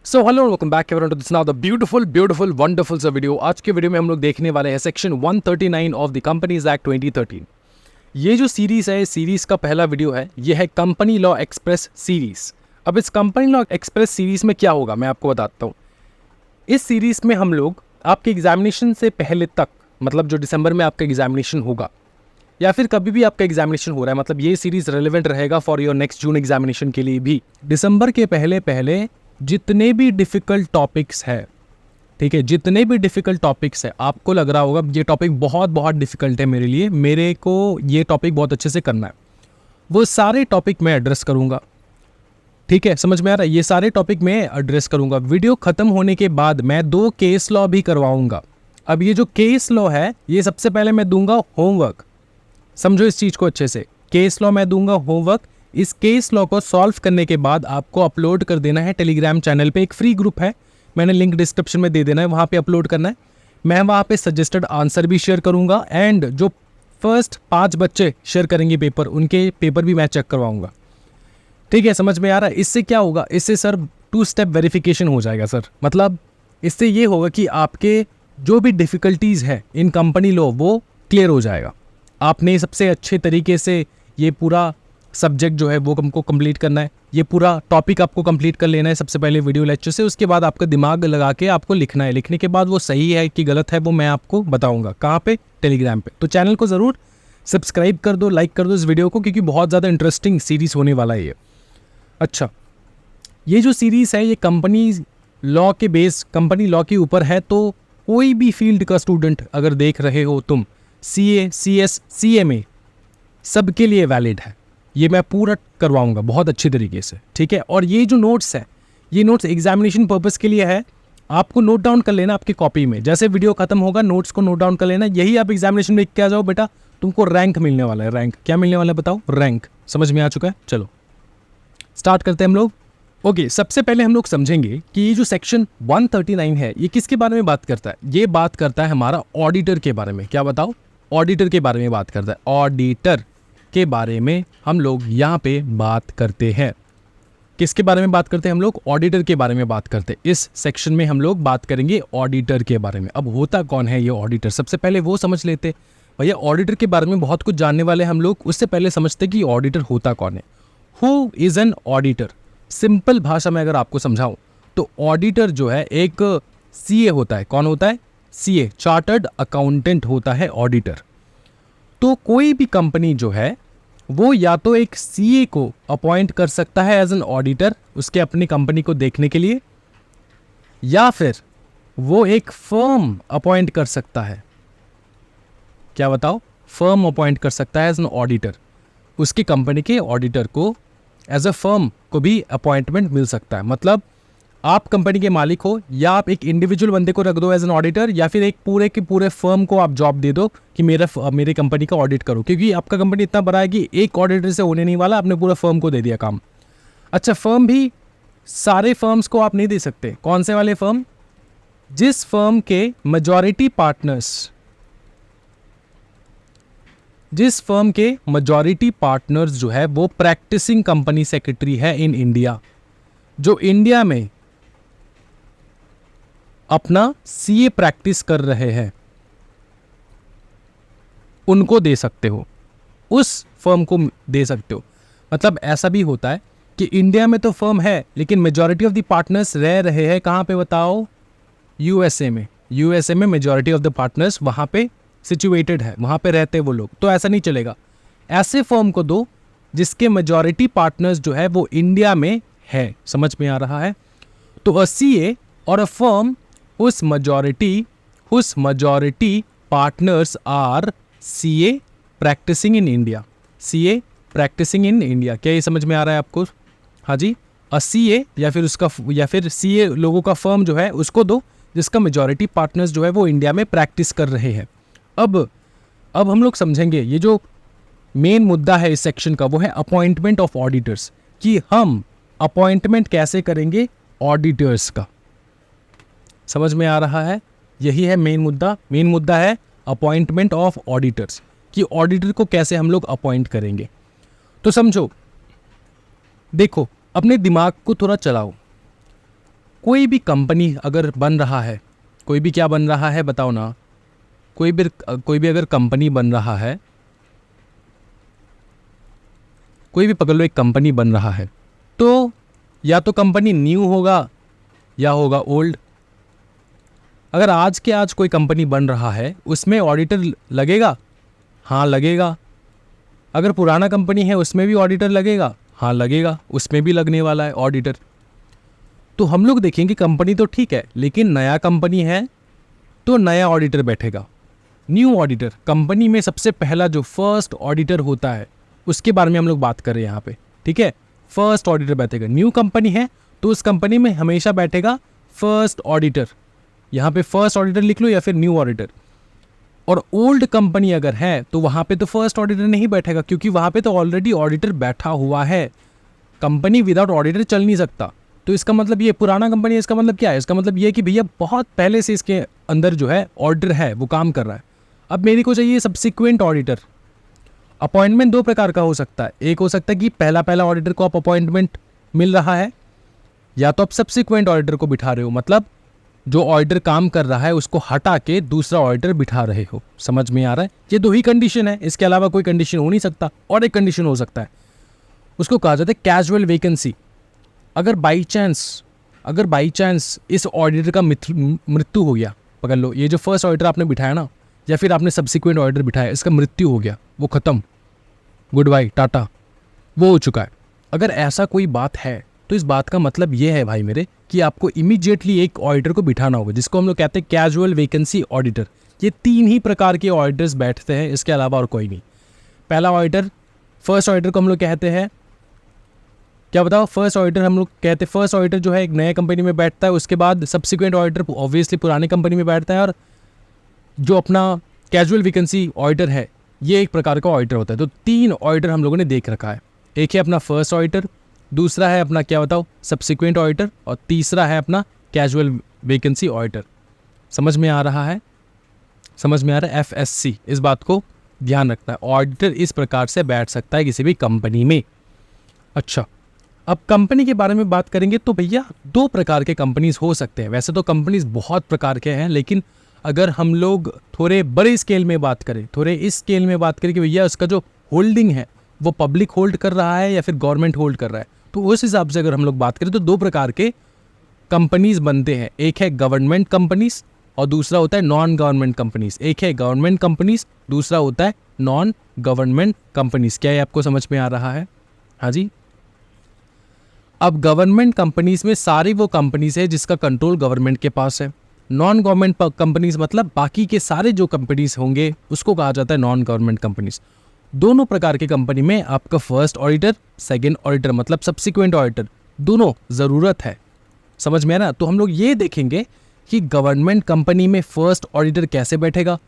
So hello welcome back everyone to this now the beautiful wonderful सा video. आज के video में हम लोग देखने वाले हैं section 139 of the companies act 2013। ये जो सीरीज है, सीरीज का पहला वीडियो है। ये है कंपनी लॉ एक्सप्रेस सीरीज। अब इस कंपनी लॉ एक्सप्रेस सीरीज में क्या होगा मैं आपको बताता हूँ। इस सीरीज में हम लोग आपके एग्जामिनेशन से पहले तक, मतलब जो दिसंबर में आपका एग्जामिनेशन होगा या फिर कभी भी आपका एग्जामिनेशन हो रहा है, मतलब ये सीरीज रेलेवेंट रहेगा for your next June examination के लिए भी। दिसंबर के पहले जितने भी डिफ़िकल्ट टॉपिक्स है, ठीक है, जितने भी डिफ़िकल्ट टॉपिक्स है, आपको लग रहा होगा ये टॉपिक बहुत डिफ़िकल्ट है मेरे लिए, मेरे को ये टॉपिक बहुत अच्छे से करना है, वो सारे टॉपिक मैं एड्रेस करूँगा। ठीक है, समझ में आ रहा है? ये सारे टॉपिक मैं एड्रेस करूँगा। वीडियो ख़त्म होने के बाद मैं 2 केस लॉ भी करवाऊँगा। अब ये जो केस लॉ है, ये सबसे पहले मैं दूंगा होमवर्क। समझो इस चीज़ को अच्छे से। केस लॉ मैं दूंगा होमवर्क। इस केस लॉ को सॉल्व करने के बाद आपको अपलोड कर देना है टेलीग्राम चैनल पे। एक फ्री ग्रुप है, मैंने लिंक डिस्क्रिप्शन में दे देना है, वहाँ पे अपलोड करना है। मैं वहाँ पे सजेस्टेड आंसर भी शेयर करूँगा एंड जो फर्स्ट 5 बच्चे शेयर करेंगे पेपर, उनके पेपर भी मैं चेक करवाऊँगा। ठीक है, समझ में आ रहा है? इससे क्या होगा, इससे सर 2 स्टेप वेरिफिकेशन हो जाएगा सर। मतलब इससे ये होगा कि आपके जो भी डिफ़िकल्टीज़ है इन कंपनी लॉ वो क्लियर हो जाएगा। आपने सबसे अच्छे तरीके से ये पूरा सब्जेक्ट जो है वो हमको कंप्लीट करना है, ये पूरा टॉपिक आपको कंप्लीट कर लेना है सबसे पहले वीडियो लेक्चर से। उसके बाद आपका दिमाग लगा के आपको लिखना है। लिखने के बाद वो सही है कि गलत है वो मैं आपको बताऊंगा। कहाँ पे? टेलीग्राम पे। तो चैनल को ज़रूर सब्सक्राइब कर दो, लाइक कर दो इस वीडियो को, क्योंकि बहुत ज़्यादा इंटरेस्टिंग सीरीज़ होने वाला है ये। अच्छा, ये जो सीरीज़ है ये कंपनी लॉ के बेस, कंपनी लॉ के ऊपर है। तो कोई भी फील्ड का स्टूडेंट अगर देख रहे हो तुम, CA, CS, CMA, सबके लिए वैलिड है। ये मैं पूरा करवाऊंगा बहुत अच्छी तरीके से, ठीक है। और ये जो नोट्स है, ये नोट्स एग्जामिनेशन पर्पस के लिए है। आपको नोट डाउन कर लेना आपकी कॉपी में। जैसे वीडियो खत्म होगा नोट्स को नोट डाउन कर लेना। यही आप एग्जामिनेशन में लिख के आ जाओ बेटा, तुमको रैंक मिलने वाला है। रैंक क्या मिलने वाला है बताओ? रैंक। समझ में आ चुका है? चलो स्टार्ट करते हैं हम लोग। ओके, सबसे पहले हम लोग समझेंगे कि ये जो सेक्शन 139 है ये किसके बारे में बात करता है। ये बात करता है हमारा ऑडिटर के बारे में। क्या बताओ? ऑडिटर के बारे में बात करता है। ऑडिटर के बारे में हम लोग यहाँ पे बात करते हैं। किसके बारे में बात करते हैं हम लोग? ऑडिटर के बारे में बात करते हैं। इस सेक्शन में हम लोग बात करेंगे ऑडिटर के बारे में। अब होता कौन है ये ऑडिटर, सबसे पहले वो समझ लेते। भैया ऑडिटर के बारे में बहुत कुछ जानने वाले हम लोग, उससे पहले समझते कि ऑडिटर होता कौन है। Who is an auditor? Simple भाषा में अगर आपको समझाऊं तो ऑडिटर जो है एक CA होता है। कौन होता है? CA, चार्टर्ड अकाउंटेंट होता है ऑडिटर। तो कोई भी कंपनी जो है वो या तो एक CA को अपॉइंट कर सकता है एज एन ऑडिटर उसके अपनी कंपनी को देखने के लिए, या फिर वो एक फर्म अपॉइंट कर सकता है। क्या बताओ? फर्म अपॉइंट कर सकता है एज एन ऑडिटर। उसकी कंपनी के ऑडिटर को एज अ फर्म को भी अपॉइंटमेंट मिल सकता है। मतलब आप कंपनी के मालिक हो, या आप एक इंडिविजुअल बंदे को रख दो एज एन ऑडिटर, या फिर एक पूरे के पूरे फर्म को आप जॉब दे दो कि मेरे कंपनी का ऑडिट करो, क्योंकि आपका कंपनी इतना बड़ा है कि एक ऑडिटर से होने नहीं वाला। आपने पूरा फर्म को दे दिया काम। अच्छा, फर्म भी सारे फर्म्स को आप नहीं दे सकते। कौन से वाले फर्म? जिस फर्म के मेजॉरिटी पार्टनर्स जो है वो प्रैक्टिसिंग कंपनी सेक्रेटरी है इन इंडिया, जो इंडिया में अपना CA प्रैक्टिस कर रहे हैं, उनको दे सकते हो, उस फर्म को दे सकते हो। मतलब ऐसा भी होता है कि इंडिया में तो फर्म है लेकिन मेजॉरिटी ऑफ द पार्टनर्स रह रहे हैं कहाँ पे बताओ? USA में। USA में मेजॉरिटी ऑफ द पार्टनर्स वहाँ पे सिचुएटेड है, वहाँ पे रहते वो लोग। तो ऐसा नहीं चलेगा। ऐसे फर्म को दो जिसके मेजॉरिटी पार्टनर्स जो है वो इंडिया में है। समझ में आ रहा है? तो अ CA और a firm whose majority partners are CA practicing in India. CA practicing in India. क्या ये समझ में आ रहा है आपको? हाँ जी। CA या फिर CA लोगों का फर्म जो है उसको दो जिसका मेजॉरिटी पार्टनर्स जो है वो इंडिया में प्रैक्टिस कर रहे हैं। अब हम लोग समझेंगे ये जो मेन मुद्दा है इस सेक्शन का, वो है अपॉइंटमेंट ऑफ ऑडिटर्स, कि हम अपॉइंटमेंट कैसे करेंगे ऑडिटर्स का। समझ में आ रहा है? यही है मेन मुद्दा। मेन मुद्दा है अपॉइंटमेंट ऑफ ऑडिटर्स, कि ऑडिटर को कैसे हम लोग अपॉइंट करेंगे। तो समझो, देखो अपने दिमाग को थोड़ा चलाओ। कोई भी कंपनी अगर बन रहा है, कोई भी क्या बन रहा है बताओ ना, कोई भी अगर कंपनी बन रहा है, कोई भी पकड़ लो एक कंपनी बन रहा है, तो या तो कंपनी न्यू होगा या होगा ओल्ड। अगर आज के आज कोई कंपनी बन रहा है उसमें ऑडिटर लगेगा, हाँ लगेगा। अगर पुराना कंपनी है उसमें भी ऑडिटर लगेगा, हाँ लगेगा, उसमें भी लगने वाला है ऑडिटर। तो हम लोग देखेंगे कंपनी तो ठीक है, लेकिन नया कंपनी है तो नया ऑडिटर बैठेगा, न्यू ऑडिटर। कंपनी में सबसे पहला जो फर्स्ट ऑडिटर होता है उसके बारे में हम लोग बात कर रहे हैं यहाँ पे, ठीक है। फर्स्ट ऑडिटर बैठेगा, न्यू कंपनी है तो उस कंपनी में हमेशा बैठेगा फर्स्ट ऑडिटर। यहाँ पे फर्स्ट ऑडिटर लिख लो या फिर न्यू ऑडिटर। और ओल्ड कंपनी अगर है तो वहाँ पे तो फर्स्ट ऑडिटर नहीं बैठेगा, क्योंकि वहाँ पे तो ऑलरेडी ऑडिटर बैठा हुआ है। कंपनी विदाउट ऑडिटर चल नहीं सकता। तो इसका मतलब ये पुराना कंपनी है, इसका मतलब क्या है? इसका मतलब ये कि भैया बहुत पहले से इसके अंदर जो है ऑडिटर है, वो काम कर रहा है। अब मेरे को चाहिए सब्सिक्वेंट ऑडिटर। अपॉइंटमेंट दो प्रकार का हो सकता है। एक हो सकता है कि पहला ऑडिटर को आप अपॉइंटमेंट मिल रहा है, या तो आप सब्सिक्वेंट ऑडिटर को बिठा रहे हो, मतलब जो ऑडिटर काम कर रहा है उसको हटा के दूसरा ऑडिटर बिठा रहे हो। समझ में आ रहा है? ये दो ही कंडीशन है, इसके अलावा कोई कंडीशन हो नहीं सकता। और एक कंडीशन हो सकता है, उसको कहा जाता है कैजुअल वैकेंसी। अगर बाई चांस इस ऑडिटर का मृत्यु हो गया, पकड़ लो ये जो फर्स्ट ऑडिटर आपने बिठाया ना, या फिर आपने सब्सिक्वेंट ऑडिटर बिठाया, इसका मृत्यु हो गया, वो खत्म, गुड बाय टाटा, वो हो चुका है। अगर ऐसा कोई बात है तो इस बात का मतलब ये है भाई मेरे कि आपको इमीडिएटली एक ऑडिटर को बिठाना होगा, जिसको हम लोग कहते हैं कैजुअल वैकेंसी ऑडिटर। ये तीन ही प्रकार के ऑडिटर्स बैठते हैं, इसके अलावा और कोई नहीं। पहला ऑडिटर, फर्स्ट ऑडिटर को हम लोग कहते हैं क्या बताओ? फर्स्ट ऑडिटर हम लोग कहते हैं, फर्स्ट ऑडिटर जो है एक नए कंपनी में बैठता है, उसके बाद सब्सिक्वेंट ऑडिटर ऑब्वियसली पुरानी कंपनी में बैठता है, और जो अपना कैजुअल वैकेंसी ऑडिटर है ये एक प्रकार का ऑडिटर होता है। तो तीन ऑडिटर हम लोगों ने देख रखा है। एक है अपना फर्स्ट ऑडिटर, दूसरा है अपना क्या बताओ सब्सिक्वेंट ऑडिटर, और तीसरा है अपना कैजुअल वैकेंसी ऑडिटर। समझ में आ रहा है? समझ में आ रहा है? FSC, इस बात को ध्यान रखना है। ऑडिटर इस प्रकार से बैठ सकता है किसी भी कंपनी में। अच्छा, अब कंपनी के बारे में बात करेंगे तो भैया दो प्रकार के कंपनीज हो सकते हैं। वैसे तो कंपनीज बहुत प्रकार के हैं, लेकिन अगर हम लोग थोड़े बड़े स्केल में बात करें, थोड़े इस स्केल में बात करें कि भैया उसका जो होल्डिंग है वो पब्लिक होल्ड कर रहा है या फिर गवर्नमेंट होल्ड कर रहा है, तो उस हिसाब से अगर हम लोग बात करें तो दो प्रकार के कंपनीज बनते हैं। एक है गवर्नमेंट कंपनीज और दूसरा होता है नॉन गवर्नमेंट कंपनीज। एक है गवर्नमेंट कंपनीज, दूसरा होता है नॉन गवर्नमेंट कंपनीज। क्या ये आपको समझ में आ रहा है? हाँ जी। अब गवर्नमेंट कंपनीज में सारी वो कंपनीज है जिसका कंट्रोल गवर्नमेंट के पास है। नॉन गवर्नमेंट कंपनीज मतलब बाकी के सारे जो कंपनीज होंगे उसको कहा जाता है नॉन गवर्नमेंट कंपनीज। दोनों प्रकार की कंपनी में आपका फर्स्ट ऑडिटर, सेकंड ऑडिटर मतलब सब्सिक्वेंट ऑडिटर, दोनों ज़रूरत है। समझ में आ रहा? तो हम लोग ये देखेंगे कि गवर्नमेंट कंपनी में फर्स्ट ऑडिटर कैसे बैठेगा,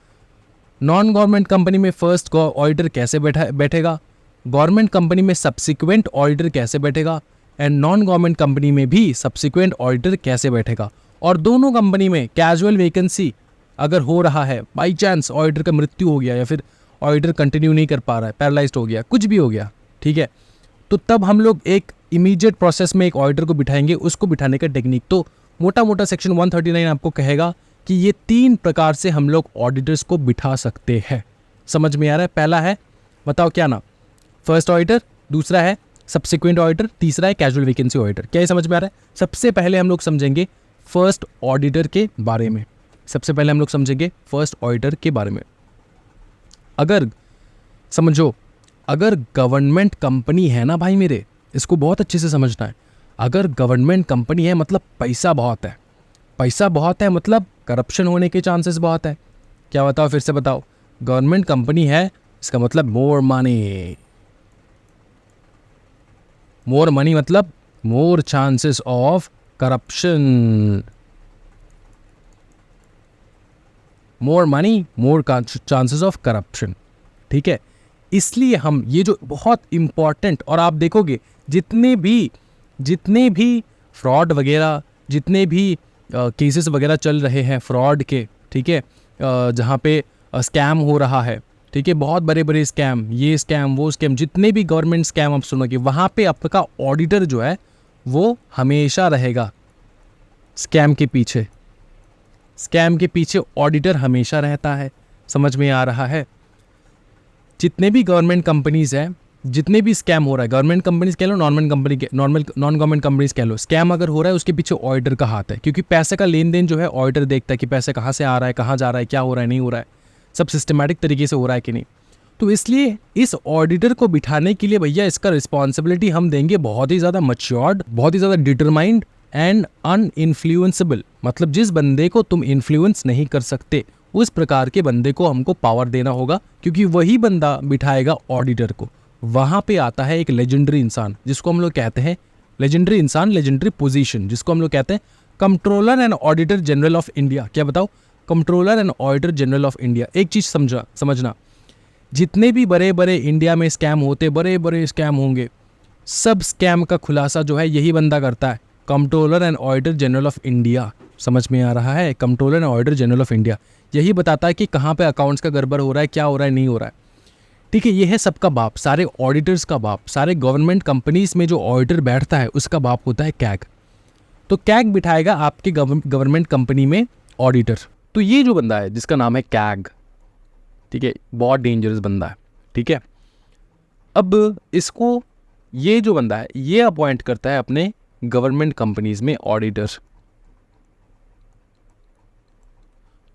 नॉन गवर्नमेंट कंपनी में फर्स्ट ऑडिटर कैसे बैठेगा, गवर्नमेंट कंपनी में सब्सिक्वेंट ऑडिटर कैसे बैठेगा, एंड नॉन गवर्नमेंट कंपनी में भी सब्सिक्वेंट ऑडिटर कैसे बैठेगा। और दोनों कंपनी में कैजुअल वैकेंसी अगर हो रहा है, बाई चांस ऑडिटर का मृत्यु हो गया या फिर ऑडिटर कंटिन्यू नहीं कर पा रहा है, पैरालाइज्ड हो गया, कुछ भी हो गया, ठीक है, तो तब हम लोग एक इमीडिएट प्रोसेस में एक ऑडिटर को बिठाएंगे। उसको बिठाने का टेक्निक तो मोटा मोटा सेक्शन 139 आपको कहेगा कि ये तीन प्रकार से हम लोग ऑडिटर्स को बिठा सकते हैं। समझ में आ रहा है? पहला है, बताओ क्या नाम? फर्स्ट ऑडिटर, दूसरा है सब्सिक्वेंट ऑडिटर, तीसरा है कैजुअल वैकेंसी ऑडिटर। क्या ये समझ में आ रहा है? सबसे पहले हम लोग समझेंगे फर्स्ट ऑडिटर के बारे में। सबसे पहले हम लोग समझेंगे फर्स्ट ऑडिटर के बारे में। अगर समझो, अगर गवर्नमेंट कंपनी है ना भाई मेरे, इसको बहुत अच्छे से समझना है। अगर गवर्नमेंट कंपनी है मतलब पैसा बहुत है, पैसा बहुत है मतलब करप्शन होने के चांसेस बहुत है। क्या बताओ, फिर से बताओ? गवर्नमेंट कंपनी है इसका मतलब मोर मनी, मोर मनी मतलब more chances of corruption, more money more chances of corruption, ठीक है। इसलिए हम ये जो बहुत इंपॉर्टेंट, और आप देखोगे जितने भी फ्रॉड वगैरह, जितने भी केसेस वगैरह चल रहे हैं फ्रॉड के, ठीक है, जहाँ पे स्कैम हो रहा है, ठीक है, बहुत बड़े बड़े स्कैम, ये स्कैम वो स्कैम, जितने भी गवर्नमेंट स्कैम आप सुनोगे, वहाँ पे आपका ऑडिटर जो है वो हमेशा रहेगा। स्कैम के पीछे ऑडिटर हमेशा रहता है। समझ में आ रहा है? जितने भी गवर्नमेंट कंपनीज हैं, जितने भी स्कैम हो रहा है, गवर्नमेंट कंपनीज कह लो, नॉन गवर्नमेंट कंपनीज कह लो, स्कैम अगर हो रहा है उसके पीछे ऑडिटर का हाथ है, क्योंकि पैसे का लेन देन जो है ऑडिटर देखता है कि पैसे कहाँ से आ रहा है, कहाँ जा रहा है, क्या हो रहा है, नहीं हो रहा है, सब सिस्टमैटिक तरीके से हो रहा है कि नहीं। तो इसलिए इस ऑडिटर को बिठाने के लिए भैया इसका रिस्पॉन्सिबिलिटी हम देंगे बहुत ही ज़्यादा मैच्योर्ड, बहुत ही ज़्यादा डिटरमाइंड एंड अनइन्फ्लुएंसेबल। मतलब जिस बंदे को तुम इन्फ्लुएंस नहीं कर सकते, उस प्रकार के बंदे को हमको पावर देना होगा, क्योंकि वही बंदा बिठाएगा ऑडिटर को। वहाँ पे आता है एक लेजेंडरी इंसान, जिसको हम लोग कहते हैं लेजेंडरी इंसान, लेजेंडरी पोजीशन, जिसको हम लोग कहते हैं controller and auditor general of India. क्या बताओ? Controller and auditor general of India. एक चीज़ समझना, जितने भी बड़े बड़े इंडिया में स्कैम होते, बड़े बड़े स्कैम होंगे, सब स्कैम का खुलासा जो है यही बंदा करता है, controller and auditor general of India. समझ में आ रहा है? Controller and auditor general of India यही बताता है कि कहाँ पे अकाउंट्स का गड़बड़ हो रहा है, क्या हो रहा है, नहीं हो रहा है। ठीक है, ये है सबका बाप, सारे ऑडिटर्स का बाप, सारे गवर्नमेंट कंपनीज में जो ऑडिटर बैठता है उसका बाप होता है कैग। तो कैग बिठाएगा आपके गवर्नमेंट कंपनी में ऑडिटर। तो ये जो बंदा है जिसका नाम है कैग, ठीक है, बहुत डेंजरस बंदा है। ठीक है, अब इसको, ये जो बंदा है ये अपॉइंट करता है अपने गवर्नमेंट कंपनीज में ऑडिटर।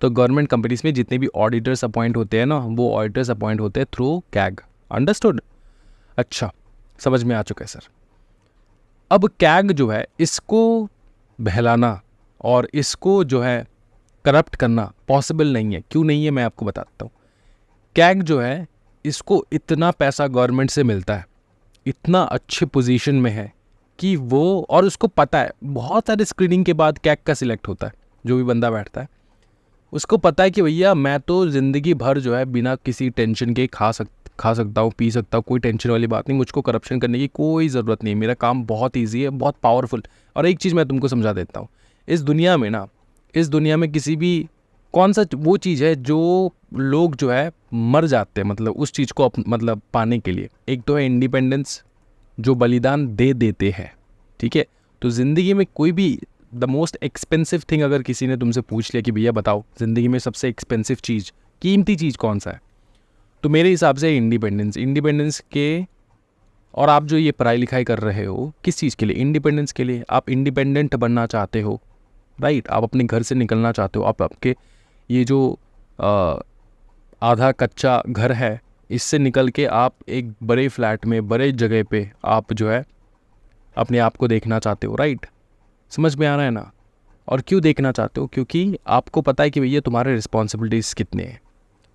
तो गवर्नमेंट कंपनीज में जितने भी ऑडिटर्स अपॉइंट होते हैं ना, वो ऑडिटर्स अपॉइंट होते हैं थ्रू कैग। अंडरस्टूड? अच्छा, समझ में आ चुका है सर। अब कैग जो है इसको बहलाना और इसको जो है करप्ट करना पॉसिबल नहीं है। क्यों नहीं है मैं आपको बताता हूँ। कैग जो है इसको इतना पैसा गवर्नमेंट से मिलता है, इतना अच्छे पोजीशन में है कि वो, और उसको पता है, बहुत सारे स्क्रीनिंग के बाद कैग का सिलेक्ट होता है। जो भी बंदा बैठता है उसको पता है कि भैया मैं तो ज़िंदगी भर जो है बिना किसी टेंशन के खा सकता हूँ, पी सकता हूँ, कोई टेंशन वाली बात नहीं, मुझको करप्शन करने की कोई ज़रूरत नहीं, मेरा काम बहुत ईजी है, बहुत पावरफुल। और एक चीज़ मैं तुमको समझा देता हूँ, इस दुनिया में किसी भी, कौन सा वो चीज़ है जो लोग जो है मर जाते हैं, मतलब उस चीज़ को मतलब पाने के लिए, एक तो है इंडिपेंडेंस, जो बलिदान दे देते हैं। ठीक है, तो ज़िंदगी में कोई भी द मोस्ट एक्सपेंसिव थिंग, अगर किसी ने तुमसे पूछ लिया कि भैया बताओ ज़िंदगी में सबसे एक्सपेंसिव चीज़, कीमती चीज़ कौन सा है, तो मेरे हिसाब से इंडिपेंडेंस के। और आप जो ये पढ़ाई लिखाई कर रहे हो किस चीज़ के लिए? इंडिपेंडेंस के लिए। आप इंडिपेंडेंट बनना चाहते हो, राइट? आप अपने घर से निकलना चाहते हो, आप आपके ये जो आधा कच्चा घर है इससे निकल के आप एक बड़े फ्लैट में, बड़े जगह पे आप जो है अपने आप को देखना चाहते हो, राइट? समझ में आ रहा है ना? और क्यों देखना चाहते हो? क्योंकि आपको पता है कि भैया तुम्हारे रिस्पॉन्सिबिलिटीज़ कितने हैं,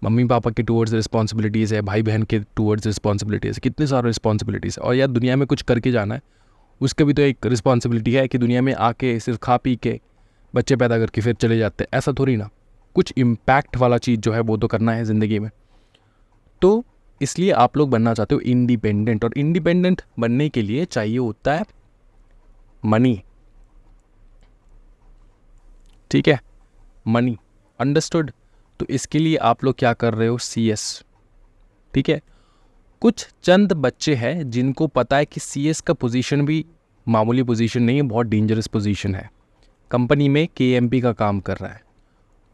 मम्मी पापा के टूवर्ड्स रिस्पॉन्सिबिलिटीज़ है, भाई बहन के टूवर्ड्स रिस्पॉन्सिबिलिटीज़, कितने सारे रिस्पॉन्सिबिलिटीज़ है। और यार दुनिया में कुछ करके जाना है, उसका भी तो एक रिस्पॉन्सिबिलिटी है कि दुनिया में आके सिर्फ खा पी के बच्चे पैदा करके फिर चले जाते हैं, ऐसा थोड़ी ना। कुछ इम्पैक्ट वाला चीज़ जो है वो तो करना है ज़िंदगी में। तो इसलिए आप लोग बनना चाहते हो इंडिपेंडेंट, और इंडिपेंडेंट बनने के लिए चाहिए होता है मनी। ठीक है, मनी। अंडरस्टूड? तो इसके लिए आप लोग क्या कर रहे हो? CS। ठीक है, कुछ चंद बच्चे हैं जिनको पता है कि CS का पोजीशन भी मामूली पोजीशन नहीं है, बहुत डेंजरस पोजीशन है, कंपनी में KMP का काम कर रहा है।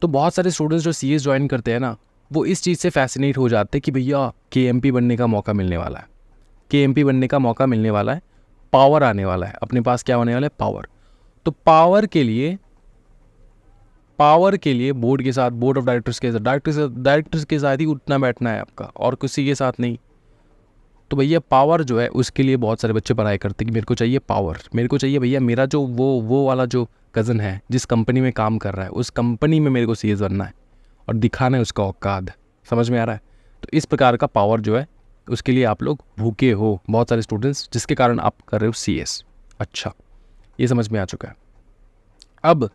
तो बहुत सारे स्टूडेंट्स जो CS ज्वाइन करते हैं ना, वो इस चीज़ से फैसिनेट हो जाते हैं कि भैया KMP बनने का मौका मिलने वाला है, KMP बनने का मौका मिलने वाला है, पावर आने वाला है अपने पास। क्या होने वाला है? पावर। तो पावर के लिए बोर्ड के साथ, बोर्ड ऑफ डायरेक्टर्स के साथ ही उठना बैठना है आपका, और किसी के साथ नहीं। तो भैया पावर जो है उसके लिए बहुत सारे बच्चे पढ़ाई करते हैं कि मेरे को चाहिए पावर, मेरे को चाहिए भैया मेरा जो वो वाला जो कज़न है जिस कंपनी में काम कर रहा है, उस कंपनी में मेरे को CS बनना है और दिखाना है उसका औकात। समझ में आ रहा है? तो इस प्रकार का पावर जो है उसके लिए आप लोग भूखे हो, बहुत सारे स्टूडेंट्स, जिसके कारण आप कर रहे हो CS। अच्छा, ये समझ में आ चुका है। अब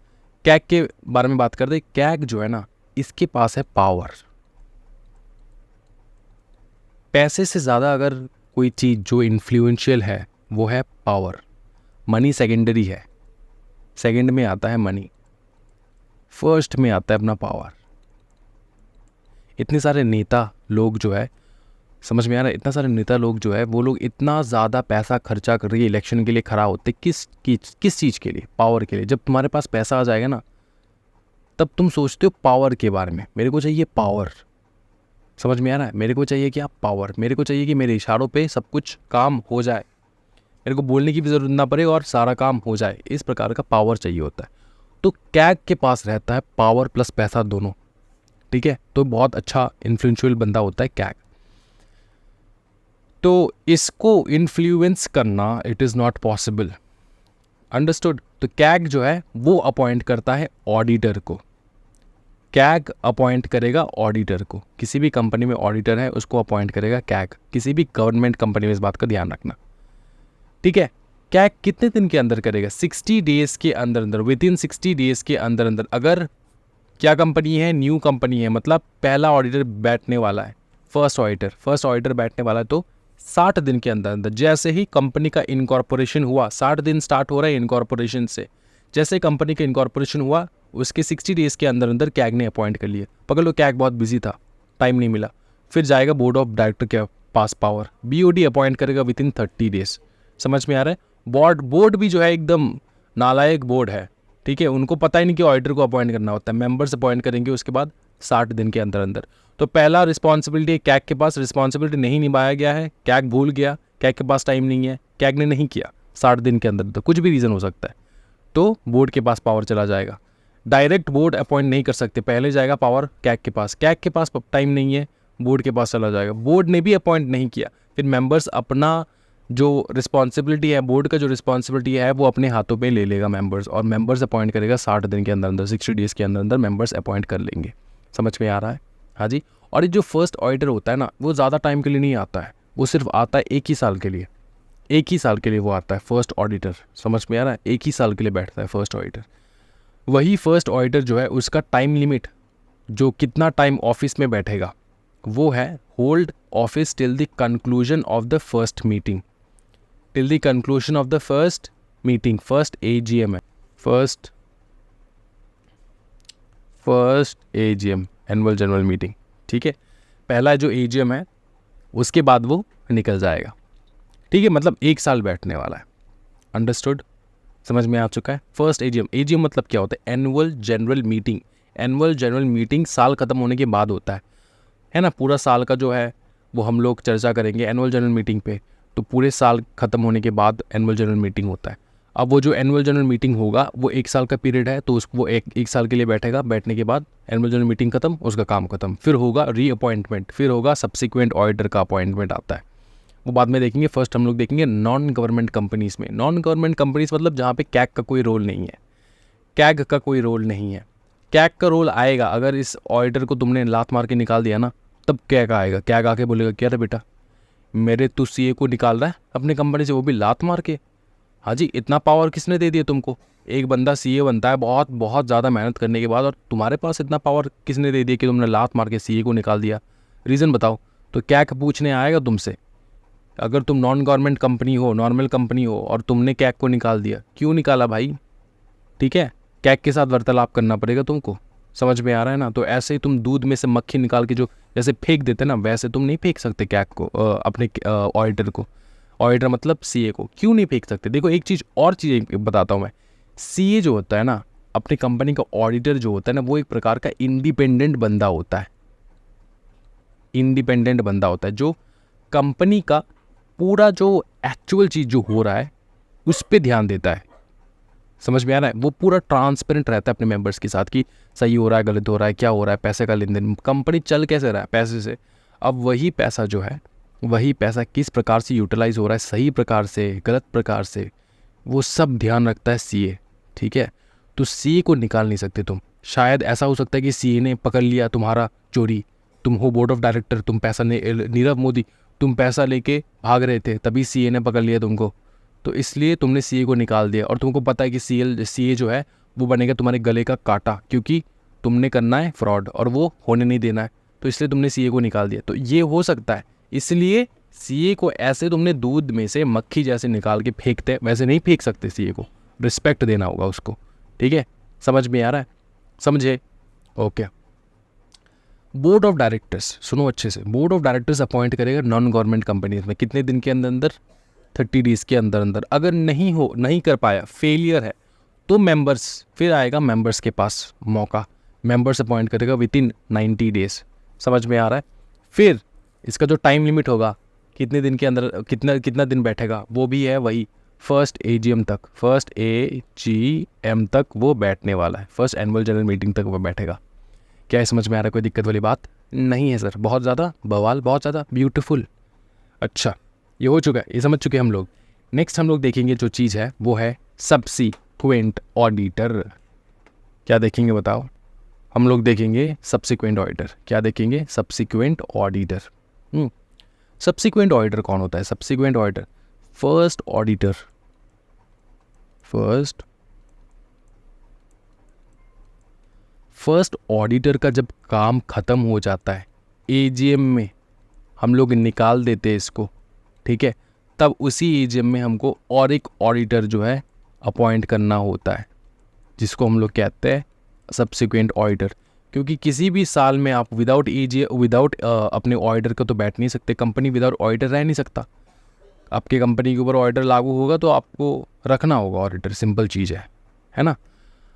कैग के बारे में बात करते। कैग जो है ना, इसके पास है पावर। पैसे से ज़्यादा अगर कोई चीज़ जो इन्फ्लुएंशियल है वो है पावर। मनी सेकेंडरी है, सेकंड में आता है मनी, फर्स्ट में आता है अपना पावर। इतने सारे नेता लोग जो है समझ में आ रहा है? इतना सारे नेता लोग जो है वो लोग इतना ज़्यादा पैसा खर्चा कर रही है इलेक्शन के लिए खड़ा होते, किस चीज़ के लिए? पावर के लिए। जब तुम्हारे पास पैसा आ जाएगा ना, तब तुम सोचते हो पावर के बारे में, मेरे को चाहिए पावर। समझ में आ रहा है? मेरे को चाहिए क्या? पावर। मेरे को चाहिए कि मेरे इशारों पे सब कुछ काम हो जाए, मेरे को बोलने की भी ज़रूरत ना पड़े और सारा काम हो जाए। इस प्रकार का पावर चाहिए होता है। तो कैग के पास रहता है पावर प्लस पैसा दोनों, ठीक है? तो बहुत अच्छा इन्फ्लुएंशियल बंदा होता है कैग। तो इसको इन्फ्लुएंस करना it is not possible. Understood? तो कैग जो है वो अपॉइंट करता है ऑडिटर को। कैग अपॉइंट करेगा ऑडिटर को। किसी भी कंपनी में ऑडिटर है उसको अपॉइंट करेगा कैग। किसी भी गवर्नमेंट कंपनी में इस बात का ध्यान रखना, ठीक है? कैग कितने दिन के अंदर करेगा? 60 डेज के अंदर अंदर, विद इन 60 डेज के अंदर अंदर। अगर क्या कंपनी है? न्यू कंपनी है, मतलब पहला ऑडिटर बैठने वाला है, फर्स्ट ऑडिटर बैठने वाला है, तो 60 दिन के अंदर अंदर, जैसे ही कंपनी का इनकॉर्पोरेशन हुआ, 60 दिन स्टार्ट हो रहा है इनकॉर्पोरेशन से, जैसे कंपनी का इनकॉर्पोरेशन हुआ उसके 60 डेज के अंदर अंदर कैग ने अपॉइंट कर लिया। पकड़ लो कैग बहुत बिजी था, टाइम नहीं मिला, फिर जाएगा बोर्ड ऑफ डायरेक्टर के पास पावर, बीओडी अपॉइंट करेगा विद इन 30 डेज। समझ में आ रहा है? बोर्ड भी जो है एकदम नालायक बोर्ड है, ठीक है? उनको पता ही नहीं कि ऑडिटर को अपॉइंट करना होता है, मेंबर्स अपॉइंट करेंगे उसके बाद 60 दिन के अंदर अंदर। तो पहला रिस्पॉन्सिबिलिटी कैग के पास, रिस्पॉन्सिबिलिटी नहीं निभाया गया है, कैग भूल गया, कैग के पास टाइम नहीं है, कैग ने नहीं किया 60 दिन के अंदर, तो कुछ भी रीज़न हो सकता है, तो बोर्ड के पास पावर चला जाएगा। डायरेक्ट बोर्ड अपॉइंट नहीं कर सकते, पहले जाएगा पावर कैग के पास टाइम नहीं है, बोर्ड के पास चला जाएगा। बोर्ड ने भी अपॉइंट नहीं किया, फिर मेंबर्स अपना जो रिस्पॉन्सिबिलिटी है, बोर्ड का जो रिस्पॉन्सिबिलिटी है वो अपने हाथों पे ले लेगा मेंबर्स, और मेंबर्स अपॉइंट करेगा 60 दिन के अंदर अंदर, 60 डेज़ के अंदर अंदर मेंबर्स अपॉइंट कर लेंगे। समझ में आ रहा है? हाँ जी। और ये जो फर्स्ट ऑडिटर होता है ना, वो ज़्यादा टाइम के लिए नहीं आता है, वो सिर्फ आता है एक ही साल के लिए, एक ही साल के लिए वो आता है फर्स्ट ऑडिटर। समझ में आ रहा है? एक ही साल के लिए बैठता है फर्स्ट ऑडिटर। वही फर्स्ट ऑडिटर जो है उसका टाइम लिमिट, जो कितना टाइम ऑफिस में बैठेगा, वो है hold office till the conclusion of the first meeting. Till the conclusion of the first meeting, first AGM है, first AGM, annual general meeting, ठीक है? पहला जो AGM है उसके बाद वो निकल जाएगा, ठीक है? मतलब एक साल बैठने वाला है। अंडरस्टूड? समझ में आ चुका है? फर्स्ट AGM मतलब क्या होता है? Annual general meeting. Annual general meeting साल ख़त्म होने के बाद होता है ना? पूरा साल का जो है वो हम लोग चर्चा करेंगे एनुअल जनरल मीटिंग पे, तो पूरे साल ख़त्म होने के बाद एनुअल जनरल मीटिंग होता है। अब वो जो एनुअल जनरल मीटिंग होगा वो एक साल का पीरियड है, तो उसको वो एक साल के लिए बैठेगा, बैठने के बाद एनुअल जनरल मीटिंग खत्म, उसका काम खत्म, फिर होगा रीअपॉइंटमेंट, फिर होगा सब्सिक्वेंट ऑडिटर का अपॉइंटमेंट आता है, वो बाद में देखेंगे। फर्स्ट हम लोग देखेंगे नॉन गवर्नमेंट कंपनीज़ में। नॉन गवर्नमेंट कंपनीज़ मतलब जहाँ पे कैग का कोई रोल नहीं है, कैग का कोई रोल नहीं है। कैग का रोल आएगा अगर इस ऑडिटर को तुमने लात मार के निकाल दिया ना, तब कैग आएगा। कैग आके बोलेगा क्या रे बेटा, मेरे तू CA को निकाल रहा है अपने कंपनी से, वो भी लात मार के? हाँ जी, इतना पावर किसने दे दिया तुमको? एक बंदा CA बनता है बहुत बहुत ज़्यादा मेहनत करने के बाद, और तुम्हारे पास इतना पावर किसने दे दिया कि तुमने लात मार के CA को निकाल दिया? रीज़न बताओ। तो कैग पूछने आएगा तुमसे, अगर तुम नॉन गवर्नमेंट कंपनी हो, नॉर्मल कंपनी हो, और तुमने कैग को निकाल दिया, क्यों निकाला भाई? ठीक है, कैग के साथ वार्तालाप करना पड़ेगा तुमको। समझ में आ रहा है ना? तो ऐसे ही तुम दूध में से मक्खी निकाल के जो जैसे फेंक देते ना, वैसे तुम नहीं फेंक सकते कैग को, अपने ऑडिटर को। ऑडिटर मतलब CA को क्यों नहीं फेंक सकते? देखो एक चीज़ और चीज़ बताता हूँ मैं। CA जो होता है ना, अपनी कंपनी का ऑडिटर जो होता है ना, वो एक प्रकार का इंडिपेंडेंट बंदा होता है। इंडिपेंडेंट बंदा होता है जो कंपनी का पूरा जो एक्चुअल चीज़ जो हो रहा है उस पर ध्यान देता है। समझ में आ रहा है? वो पूरा ट्रांसपेरेंट रहता है अपने मेंबर्स के साथ कि सही हो रहा है, गलत हो रहा है, क्या हो रहा है, पैसे का लेन देन, कंपनी चल कैसे रहा है पैसे से। अब वही पैसा जो है, वही पैसा किस प्रकार से यूटिलाइज हो रहा है, सही प्रकार से, गलत प्रकार से, वो सब ध्यान रखता है CA, ठीक है? तो CA को निकाल नहीं सकते तुम। शायद ऐसा हो सकता है कि CA ने पकड़ लिया तुम्हारा चोरी, तुम हो बोर्ड ऑफ डायरेक्टर, तुम पैसा नीरव मोदी, तुम पैसा लेके भाग रहे थे, तभी CA ने पकड़ लिया तुमको, तो इसलिए तुमने CA को निकाल दिया। और तुमको पता है कि CA जो है वो बनेगा तुम्हारे गले का कांटा, क्योंकि तुमने करना है फ्रॉड और वो होने नहीं देना है, तो इसलिए तुमने CA को निकाल दिया। तो ये हो सकता है, इसलिए CA को ऐसे तुमने दूध में से मक्खी जैसे निकाल के फेंकते, वैसे नहीं फेंक सकते। CA को रिस्पेक्ट देना होगा उसको, ठीक है? समझ में आ रहा है? समझे? ओके। बोर्ड ऑफ डायरेक्टर्स, सुनो अच्छे से, बोर्ड ऑफ डायरेक्टर्स अपॉइंट करेगा नॉन गवर्नमेंट कंपनीज में कितने दिन के अंदर अंदर, 30 डेज़ के अंदर अंदर। अगर नहीं कर पाया, फेलियर है, तो मेंबर्स, फिर आएगा मेंबर्स के पास मौका, मेंबर्स अपॉइंट करेगा विद इन 90 डेज़। समझ में आ रहा है? फिर इसका जो टाइम लिमिट होगा, कितने दिन के अंदर कितना दिन बैठेगा, वो भी है वही फर्स्ट AGM तक, फर्स्ट AGM तक वो बैठने वाला है, फर्स्ट एनुअल जनरल मीटिंग तक वो बैठेगा। क्या समझ में आ रहा है? कोई दिक्कत वाली बात नहीं है सर? बहुत ज़्यादा बवाल, बहुत ज़्यादा ब्यूटीफुल। अच्छा, ये हो चुका है, ये समझ चुके हम लोग। नेक्स्ट हम लोग देखेंगे जो चीज़ है वो है सब्सिक्वेंट ऑडिटर। क्या देखेंगे बताओ? हम लोग देखेंगे सब्सिक्वेंट ऑडिटर। क्या देखेंगे? Subsequent auditor. सब्सिक्वेंट ऑडिटर कौन होता है? Subsequent auditor first auditor, first auditor का जब काम ख़त्म हो जाता है AGM में, हम लोग निकाल देते हैं इसको, ठीक है, तब उसी AGM में हमको और एक ऑडिटर जो है अपॉइंट करना होता है, जिसको हम लोग कहते हैं सब्सिक्वेंट ऑडिटर। क्योंकि किसी भी साल में आप विदाउट अपने ऑडिटर का तो बैठ नहीं सकते, कंपनी विदाउट ऑडिटर रह नहीं सकता। आपके कंपनी के ऊपर ऑडिटर लागू होगा तो आपको रखना होगा ऑडिटर, सिंपल चीज़ है ना।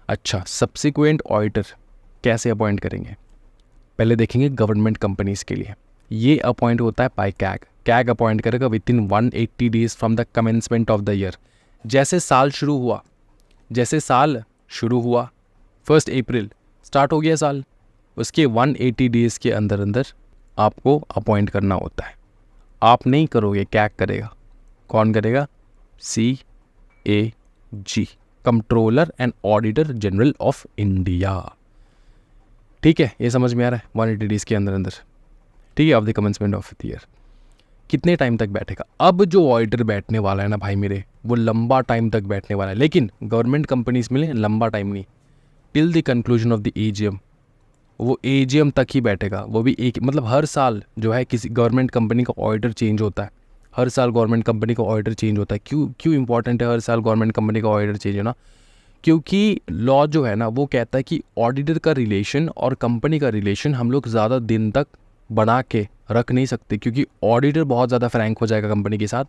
अच्छा, सब्सिक्वेंट ऑडिटर कैसे अपॉइंट करेंगे? पहले देखेंगे गवर्नमेंट कंपनीज़ के लिए, ये अपॉइंट होता है बाय कैग। कैग अपॉइंट करेगा with in 180 days from the commencement of the year. जैसे साल शुरू हुआ 1 अप्रैल स्टार्ट हो गया साल, उसके 180 डेज़ के अंदर अंदर आपको अपॉइंट करना होता है। आप नहीं करोगे, कैग करेगा। कौन करेगा? CAG, controller and auditor general of India. ठीक है, ये समझ में आ रहा है? 180 डेज़ के अंदर अंदर, ठीक है, of the commencement of the year. कितने टाइम तक बैठेगा? अब जो ऑडिटर बैठने वाला है ना भाई मेरे, वो लंबा टाइम तक बैठने वाला है, लेकिन गवर्नमेंट कंपनीज में लंबा टाइम नहीं, till the conclusion of the AGM। वो AGM तक ही बैठेगा, वो भी एक, मतलब हर साल जो है किसी गवर्नमेंट कंपनी का ऑडिटर चेंज होता है, हर साल गवर्नमेंट कंपनी का ऑडिटर चेंज होता है। क्यों इंपॉर्टेंट है हर साल गवर्नमेंट कंपनी का ऑडिटर चेंज होना? क्योंकि लॉ जो है ना वो कहता है कि ऑडिटर का रिलेशन और कंपनी का रिलेशन हम लोग ज़्यादा दिन तक बना के रख नहीं सकते, क्योंकि ऑडिटर बहुत ज़्यादा फ्रैंक हो जाएगा कंपनी के साथ,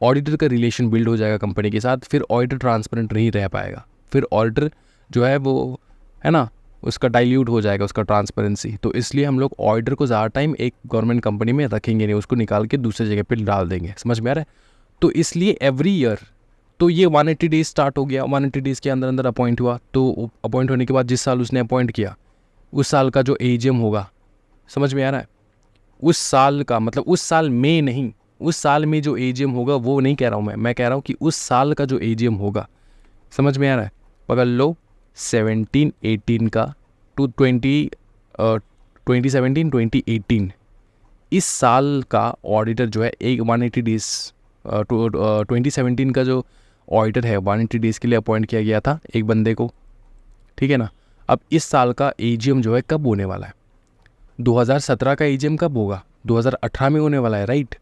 ऑडिटर का रिलेशन बिल्ड हो जाएगा कंपनी के साथ, फिर ऑडिटर ट्रांसपेरेंट नहीं रह पाएगा, फिर ऑडिटर जो है वो है ना उसका डाइल्यूट हो जाएगा, उसका ट्रांसपेरेंसी। तो इसलिए हम लोग ऑडिटर को ज़्यादा टाइम एक गवर्नमेंट कंपनी में रखेंगे नहीं, उसको निकाल के दूसरी जगह पे डाल देंगे। समझ में आ रहा है? तो इसलिए एवरी ईयर, तो ये 180 डेज स्टार्ट हो गया, 180 डेज़ के अंदर अंदर अपॉइंट हुआ, तो अपॉइंट होने के बाद जिस साल उसने अपॉइंट किया उस साल का जो AGM होगा, समझ में आ रहा है, उस साल का, मतलब उस साल में नहीं, उस साल में जो AGM होगा वो नहीं कह रहा हूँ मैं कह रहा हूँ कि उस साल का जो AGM होगा, समझ में आ रहा है, पकड़ लो 17-18 का टू 2017-2018 इस साल का ऑडिटर जो है एक 180 डेज़, 2017 का जो ऑडिटर है 180 डेज़ के लिए अपॉइंट किया गया था एक बंदे को, ठीक है ना। अब इस साल का AGM जो है कब होने वाला है? 2017 का AGM कब होगा? 2018 में होने वाला है, राइट?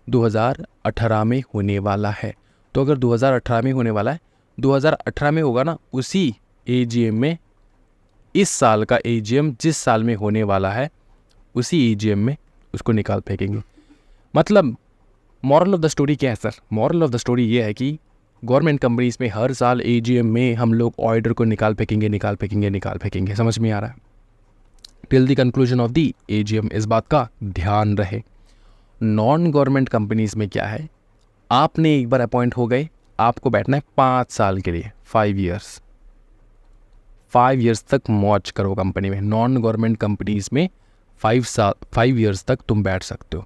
2018 में होने वाला है। तो अगर 2018 में होने वाला है, 2018 में होगा ना, उसी AGM में इस साल का AGM जिस साल में होने वाला है उसी AGM में उसको निकाल फेंकेंगे। मतलब मॉरल ऑफ द स्टोरी क्या है sir? Moral of the story ये है कि गवर्नमेंट कंपनीज में हर साल AGM में हम लोग ऑडिटर को निकाल फेंकेंगे। समझ में आ रहा है? Till the conclusion of the AGM, इस बात का ध्यान रहे। नॉन गवर्नमेंट कंपनीज में क्या है, आपने एक बार अपॉइंट हो गए, आपको बैठना है 5 साल के लिए, 5 ईयर्स तक मौज करो कंपनी में। नॉन गवर्नमेंट कंपनीज में 5 ईयर्स तक तुम बैठ सकते हो।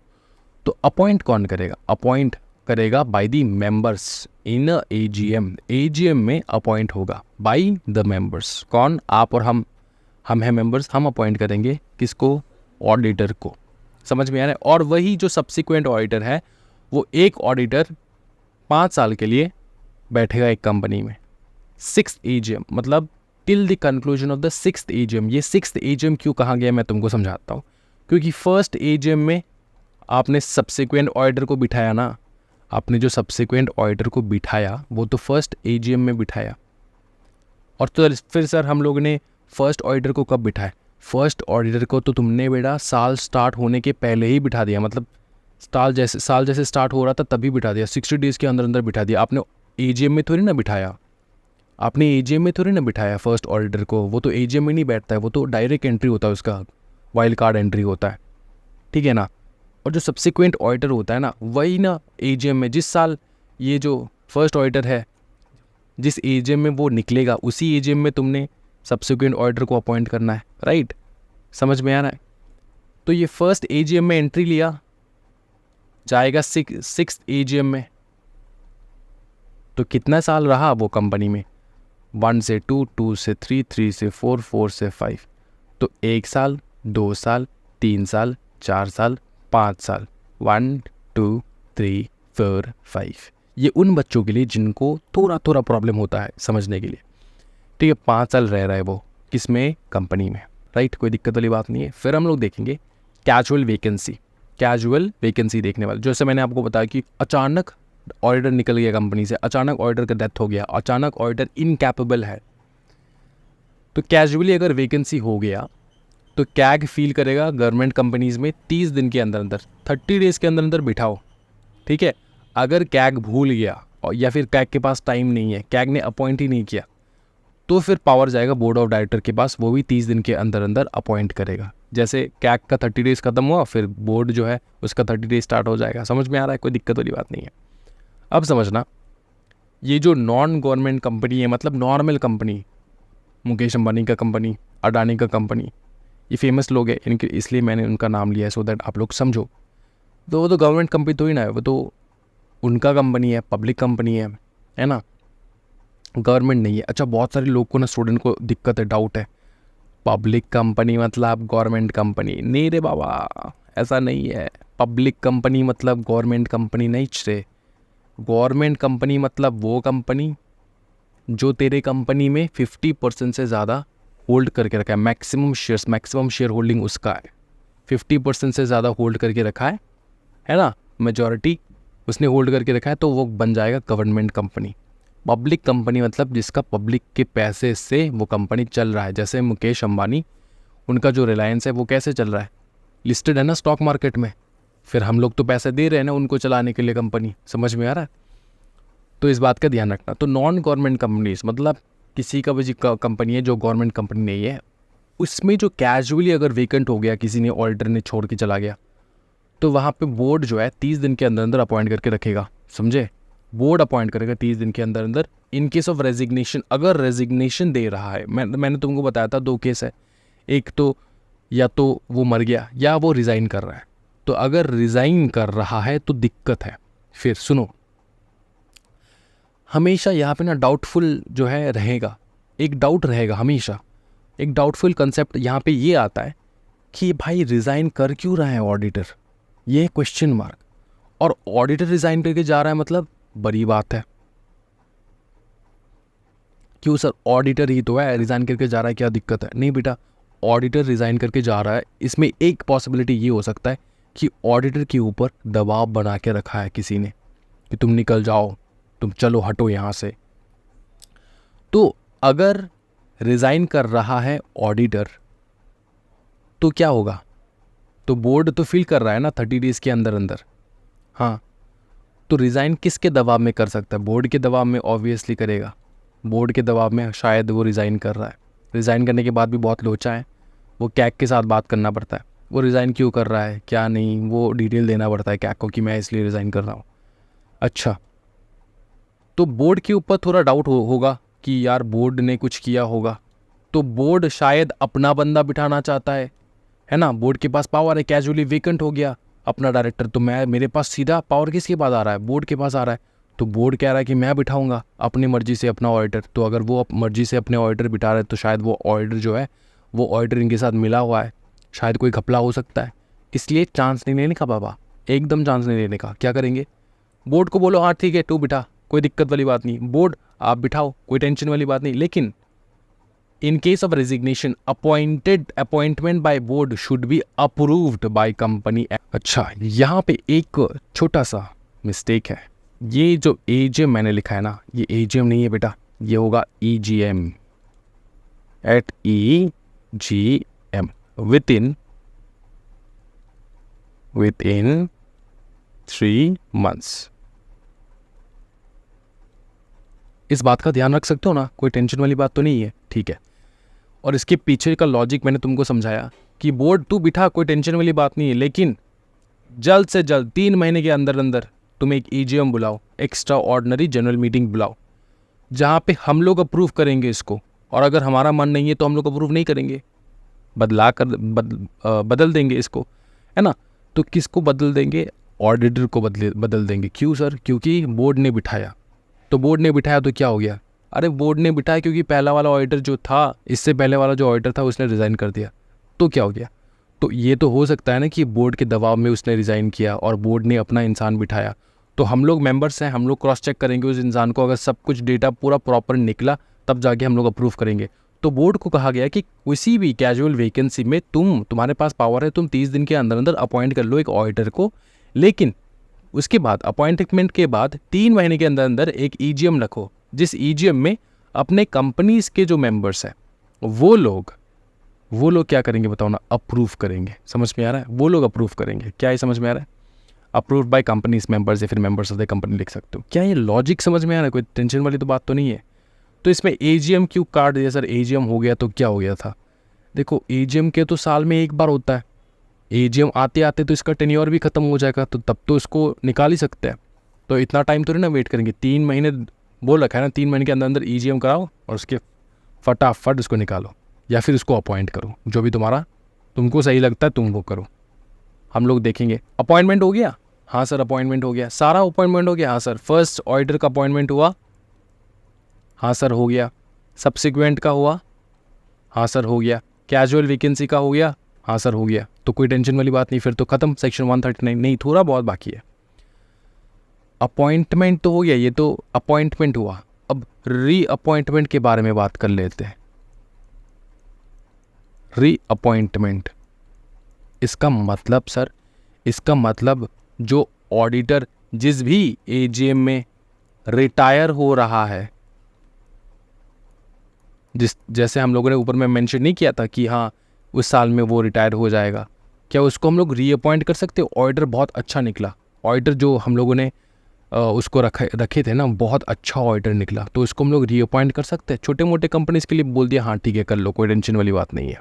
तो अपॉइंट कौन करेगा? अपॉइंट करेगा by the members in AGM में अपॉइंट होगा बाय द मेंबर्स। कौन? आप और हम हैं मेंबर्स, हम अपॉइंट करेंगे किसको? ऑडिटर को। समझ में आ रहा है? और वही जो सब्सिक्वेंट ऑडिटर है वो एक ऑडिटर 5 साल के लिए बैठेगा एक कंपनी में। 6th AGM, मतलब till the conclusion of the 6th AGM। ये 6th AGM क्यों कहा गया मैं तुमको समझाता हूँ। क्योंकि 1st AGM में आपने सब्सिक्वेंट ऑडिटर को बिठाया ना, आपने जो सब्सिक्वेंट ऑडिटर को बिठाया वो तो 1st AGM में बिठाया। और तो फिर सर हम लोग ने फर्स्ट ऑडिटर को कब बिठाया? फर्स्ट ऑडिटर को तो तुमने बेटा साल स्टार्ट होने के पहले ही बिठा दिया, मतलब साल जैसे स्टार्ट हो रहा था तभी बिठा दिया, 60 डेज़ के अंदर अंदर बिठा दिया। आपने एजीएम में थोड़ी ना बिठाया, फर्स्ट ऑडिटर को। वो तो एजीएम में नहीं बैठता है, वो तो डायरेक्ट एंट्री होता है, उसका वाइल्ड कार्ड एंट्री होता है, ठीक है ना। और जो सब्सिक्वेंट ऑडिटर होता है ना, वही ना एजीएम में, जिस साल ये जो फर्स्ट ऑडिटर है जिस एजीएम में वो निकलेगा, उसी एजीएम में तुमने सब्सिक्वेंट ऑडिटर को अपॉइंट करना है, राइट। समझ में आ रहा है। तो ये फर्स्ट एजीएम में एंट्री लिया, जाएगा सिक्स एजीएम में, तो कितना साल रहा वो कंपनी में, 1 से 2, 2 से 3, 3 से 4, 4 से 5, तो 1 साल, 2 साल, 3 साल, 4 साल, 5 साल, 1 2 3 4 5। ये उन बच्चों के लिए जिनको थोड़ा थोड़ा प्रॉब्लम होता है समझने के लिए, ठीक है। 5 साल रह रहा है वो किसमें, कंपनी में, राइट। कोई दिक्कत वाली बात नहीं है। फिर हम लोग देखेंगे कैजुअल वैकेंसी देखने वाले। जैसे मैंने आपको बताया कि अचानक ऑडिटर निकल गया कंपनी से, अचानक ऑडिटर का डेथ हो गया, अचानक ऑडिटर इनकैपेबल है, तो कैजुअली अगर वैकेंसी हो गया तो कैग फील करेगा गवर्नमेंट कंपनीज़ में 30 दिन के अंदर अंदर, 30 डेज़ के अंदर अंदर बिठाओ, ठीक है। अगर कैग भूल गया और या फिर कैग के पास टाइम नहीं है, कैग ने अपॉइंट ही नहीं किया, तो फिर पावर जाएगा बोर्ड ऑफ डायरेक्टर के पास, वो भी 30 दिन के अंदर अंदर अपॉइंट करेगा। जैसे कैग का 30 डेज़ खत्म हुआ, फिर बोर्ड जो है उसका 30 डेज स्टार्ट हो जाएगा। समझ में आ रहा है, कोई दिक्कत वाली बात नहीं है। अब समझना, ये जो नॉन गवर्नमेंट कंपनी है, मतलब नॉर्मल कंपनी, मुकेश अंबानी का कंपनी, अडानी का कंपनी, ये फेमस लोग हैं इनके, इसलिए मैंने उनका नाम लिया है सो दैट आप लोग समझो। तो वो तो गवर्नमेंट कंपनी तो ही ना है, वो तो उनका कंपनी है, पब्लिक कंपनी है ना, गवर्नमेंट नहीं है। अच्छा, बहुत सारे लोग को ना, स्टूडेंट को दिक्कत है, डाउट है, पब्लिक कंपनी मतलब गवर्नमेंट कंपनी। नहीं रे बाबा, ऐसा नहीं है। पब्लिक कंपनी मतलब गवर्नमेंट कंपनी नहीं रे। गवर्नमेंट कंपनी मतलब वो कंपनी जो तेरे कंपनी में 50% से ज़्यादा होल्ड करके रखा है, मैक्सिमम शेयर होल्डिंग उसका है, 50% से ज़्यादा होल्ड करके रखा है ना, मेजॉरिटी उसने होल्ड करके रखा है, तो वो बन जाएगा गवर्नमेंट कंपनी। पब्लिक कंपनी मतलब जिसका पब्लिक के पैसे से वो कंपनी चल रहा है। जैसे मुकेश अंबानी, उनका जो रिलायंस है वो कैसे चल रहा है, लिस्टेड है ना स्टॉक मार्केट में, फिर हम लोग तो पैसे दे रहे हैं ना उनको चलाने के लिए कंपनी। समझ में आ रहा है, तो इस बात का ध्यान रखना। तो नॉन गवर्नमेंट कंपनीज मतलब किसी का भी कंपनी है जो गवर्नमेंट कंपनी नहीं है, उसमें जो कैजुअली अगर वेकेंट हो गया, किसी ने ऑडिटर ने छोड़ के चला गया, तो वहाँ पे बोर्ड जो है 30 दिन के अंदर अंदर अपॉइंट करके रखेगा, समझे। बोर्ड अपॉइंट करेगा 30 दिन के अंदर अंदर। इन केस ऑफ रेजिग्नेशन, अगर रेजिग्नेशन दे रहा है, मैंने तुमको बताया था 2 केस है, एक तो या तो वो मर गया या वो रिज़ाइन कर रहा है। तो अगर रिज़ाइन कर रहा है तो दिक्कत है। फिर सुनो, हमेशा यहाँ पे ना डाउटफुल जो है रहेगा, एक डाउट रहेगा हमेशा, एक डाउटफुल कंसेप्ट यहाँ पे ये आता है कि भाई रिज़ाइन कर क्यों रहा है ऑडिटर, ये क्वेश्चन मार्क। और ऑडिटर रिज़ाइन करके जा रहा है मतलब बड़ी बात है। क्यों सर, ऑडिटर ही तो है, रिज़ाइन करके जा रहा है, क्या दिक्कत है? नहीं बेटा, ऑडिटर रिज़ाइन करके जा रहा है, इसमें एक पॉसिबिलिटी ये हो सकता है कि ऑडिटर के ऊपर दबाव बना के रखा है किसी ने कि तुम निकल जाओ, तुम चलो हटो यहाँ से। तो अगर रिज़ाइन कर रहा है ऑडिटर तो क्या होगा, तो बोर्ड तो फील कर रहा है ना 30 डेज़ के अंदर अंदर। हाँ, तो रिज़ाइन किसके दबाव में कर सकता है? बोर्ड के दबाव में ऑब्वियसली करेगा। बोर्ड के दबाव में शायद वो रिज़ाइन कर रहा है। रिज़ाइन करने के बाद भी बहुत लोचा है, वो कैग के साथ बात करना पड़ता है, वो रिज़ाइन क्यों कर रहा है क्या नहीं, वो डिटेल देना पड़ता है कैग को कि मैं इसलिए रिज़ाइन कर रहा हूँ। अच्छा, तो बोर्ड के ऊपर थोड़ा डाउट होगा कि यार बोर्ड ने कुछ किया होगा, तो बोर्ड शायद अपना बंदा बिठाना चाहता है ना। बोर्ड के पास पावर है, कैजुअली वेकेंट हो गया अपना डायरेक्टर, तो मेरे पास सीधा पावर किसके पास आ रहा है, बोर्ड के पास आ रहा है। तो बोर्ड कह रहा है कि मैं बिठाऊंगा अपनी मर्जी से अपना ऑडिटर। तो अगर वो मर्जी से अपने ऑडिटर बिठा रहे हैं तो शायद वो ऑडिटर जो है वो ऑडिटर इनके साथ मिला हुआ है, शायद कोई घपला हो सकता है। इसलिए चांस नहीं लेने का बाबा, एकदम चांस नहीं लेने का। क्या करेंगे, बोर्ड को बोलो हाँ ठीक है तू बिठा, कोई दिक्कत वाली बात नहीं, बोर्ड आप बिठाओ, कोई टेंशन वाली बात नहीं। लेकिन in case of resignation appointment by board should be approved by company. अच्छा, यहाँ पे एक छोटा सा मिस्टेक है, ये जो एजीएम मैंने लिखा है ना, ये एजीएम नहीं है बेटा, ये होगा EGM, EGM। within 3 months। इस बात का ध्यान रख सकते हो ना, कोई टेंशन वाली बात तो नहीं है, ठीक है। और इसके पीछे का लॉजिक मैंने तुमको समझाया कि बोर्ड तू बिठा, कोई टेंशन वाली बात नहीं है, लेकिन जल्द से जल्द 3 महीने के अंदर अंदर तुम एक EGM बुलाओ, एक्स्ट्रा ऑर्डिनरी जनरल मीटिंग बुलाओ, जहाँ पे हम लोग अप्रूव करेंगे इसको। और अगर हमारा मन नहीं है तो हम लोग अप्रूव नहीं करेंगे, बदल देंगे इसको, है ना। तो किसको बदल देंगे? ऑडिटर को बदल देंगे। क्यों सर? क्योंकि बोर्ड ने बिठाया। तो बोर्ड ने बिठाया तो क्या हो गया? अरे बोर्ड ने बिठाया क्योंकि पहला वाला ऑडिटर जो था, इससे पहले वाला जो ऑडिटर था उसने रिज़ाइन कर दिया, तो क्या हो गया? तो ये तो हो सकता है ना कि बोर्ड के दबाव में उसने रिज़ाइन किया और बोर्ड ने अपना इंसान बिठाया। तो हम लोग मेंबर्स हैं, हम लोग क्रॉस चेक करेंगे उस इंसान को, अगर सब कुछ डेटा पूरा प्रॉपर निकला तब जाके हम लोग अप्रूव करेंगे। तो बोर्ड को कहा गया कि किसी भी कैजुअल वैकेंसी में तुम्हारे पास पावर है, तुम 30 दिन के अंदर अंदर अपॉइंट कर लो एक ऑडिटर को, लेकिन उसके बाद अपॉइंटमेंट के बाद 3 महीने के अंदर अंदर एक EGM रखो, जिस EGM में अपने कंपनीज के जो मेंबर्स हैं वो लोग क्या करेंगे बताओ ना? अप्रूव करेंगे। समझ में आ रहा है? वो लोग अप्रूव करेंगे। क्या ये समझ में आ रहा है? अप्रूव्ड बाय कंपनीज मेंबर्स या फिर मेंबर्स ऑफ द कंपनी लिख सकते हो। क्या ये लॉजिक समझ में आ रहा है? कोई टेंशन वाली तो बात तो नहीं है। तो इसमें AGM क्यों काट दिया सर? AGM हो गया तो क्या हो गया था? देखो AGM के तो साल में एक बार होता है, AGM आते आते तो इसका टेन्योर भी खत्म हो जाएगा, तो तब तो इसको निकाल ही सकते हैं। तो इतना टाइम तो नहीं ना वेट करेंगे। 3 महीने बोल रखा है ना, 3 महीने के अंदर अंदर EGM कराओ और उसके फटाफट उसको निकालो या फिर उसको अपॉइंट करो, जो भी तुमको सही लगता है तुम वो करो, हम लोग देखेंगे। अपॉइंटमेंट हो गया? हाँ सर अपॉइंटमेंट हो गया। सारा अपॉइंटमेंट हो गया? हाँ सर। फर्स्ट ऑडिटर का अपॉइंटमेंट हुआ? हाँ सर हो गया। सब्सिक्वेंट का हुआ? हाँ सर हो गया। कैजुअल वैकेंसी का हो गया? हाँ सर हो गया। तो कोई टेंशन वाली बात नहीं, फिर तो खत्म सेक्शन 139। नहीं, थोड़ा बहुत बाकी है। अपॉइंटमेंट तो हो गया, ये तो अपॉइंटमेंट हुआ। अब रीअपॉइंटमेंट के बारे में बात कर लेते हैं। रीअपॉइंटमेंट, इसका मतलब सर, इसका मतलब जो ऑडिटर जिस भी AGM में रिटायर हो रहा है, जैसे हम लोगों ने ऊपर में मेंशन नहीं किया था कि हाँ उस साल में वो रिटायर हो जाएगा, क्या उसको हम लोग रीअपॉइंट कर सकते हो? ऑडिटर बहुत अच्छा निकला, ऑडिटर जो हम लोगों ने उसको रखे थे ना, बहुत अच्छा ऑडिटर निकला, तो इसको हम लोग रीअपॉइंट कर सकते हैं। छोटे मोटे कंपनीज के लिए बोल दिया, हाँ ठीक है कर लो, कोई टेंशन वाली बात नहीं है।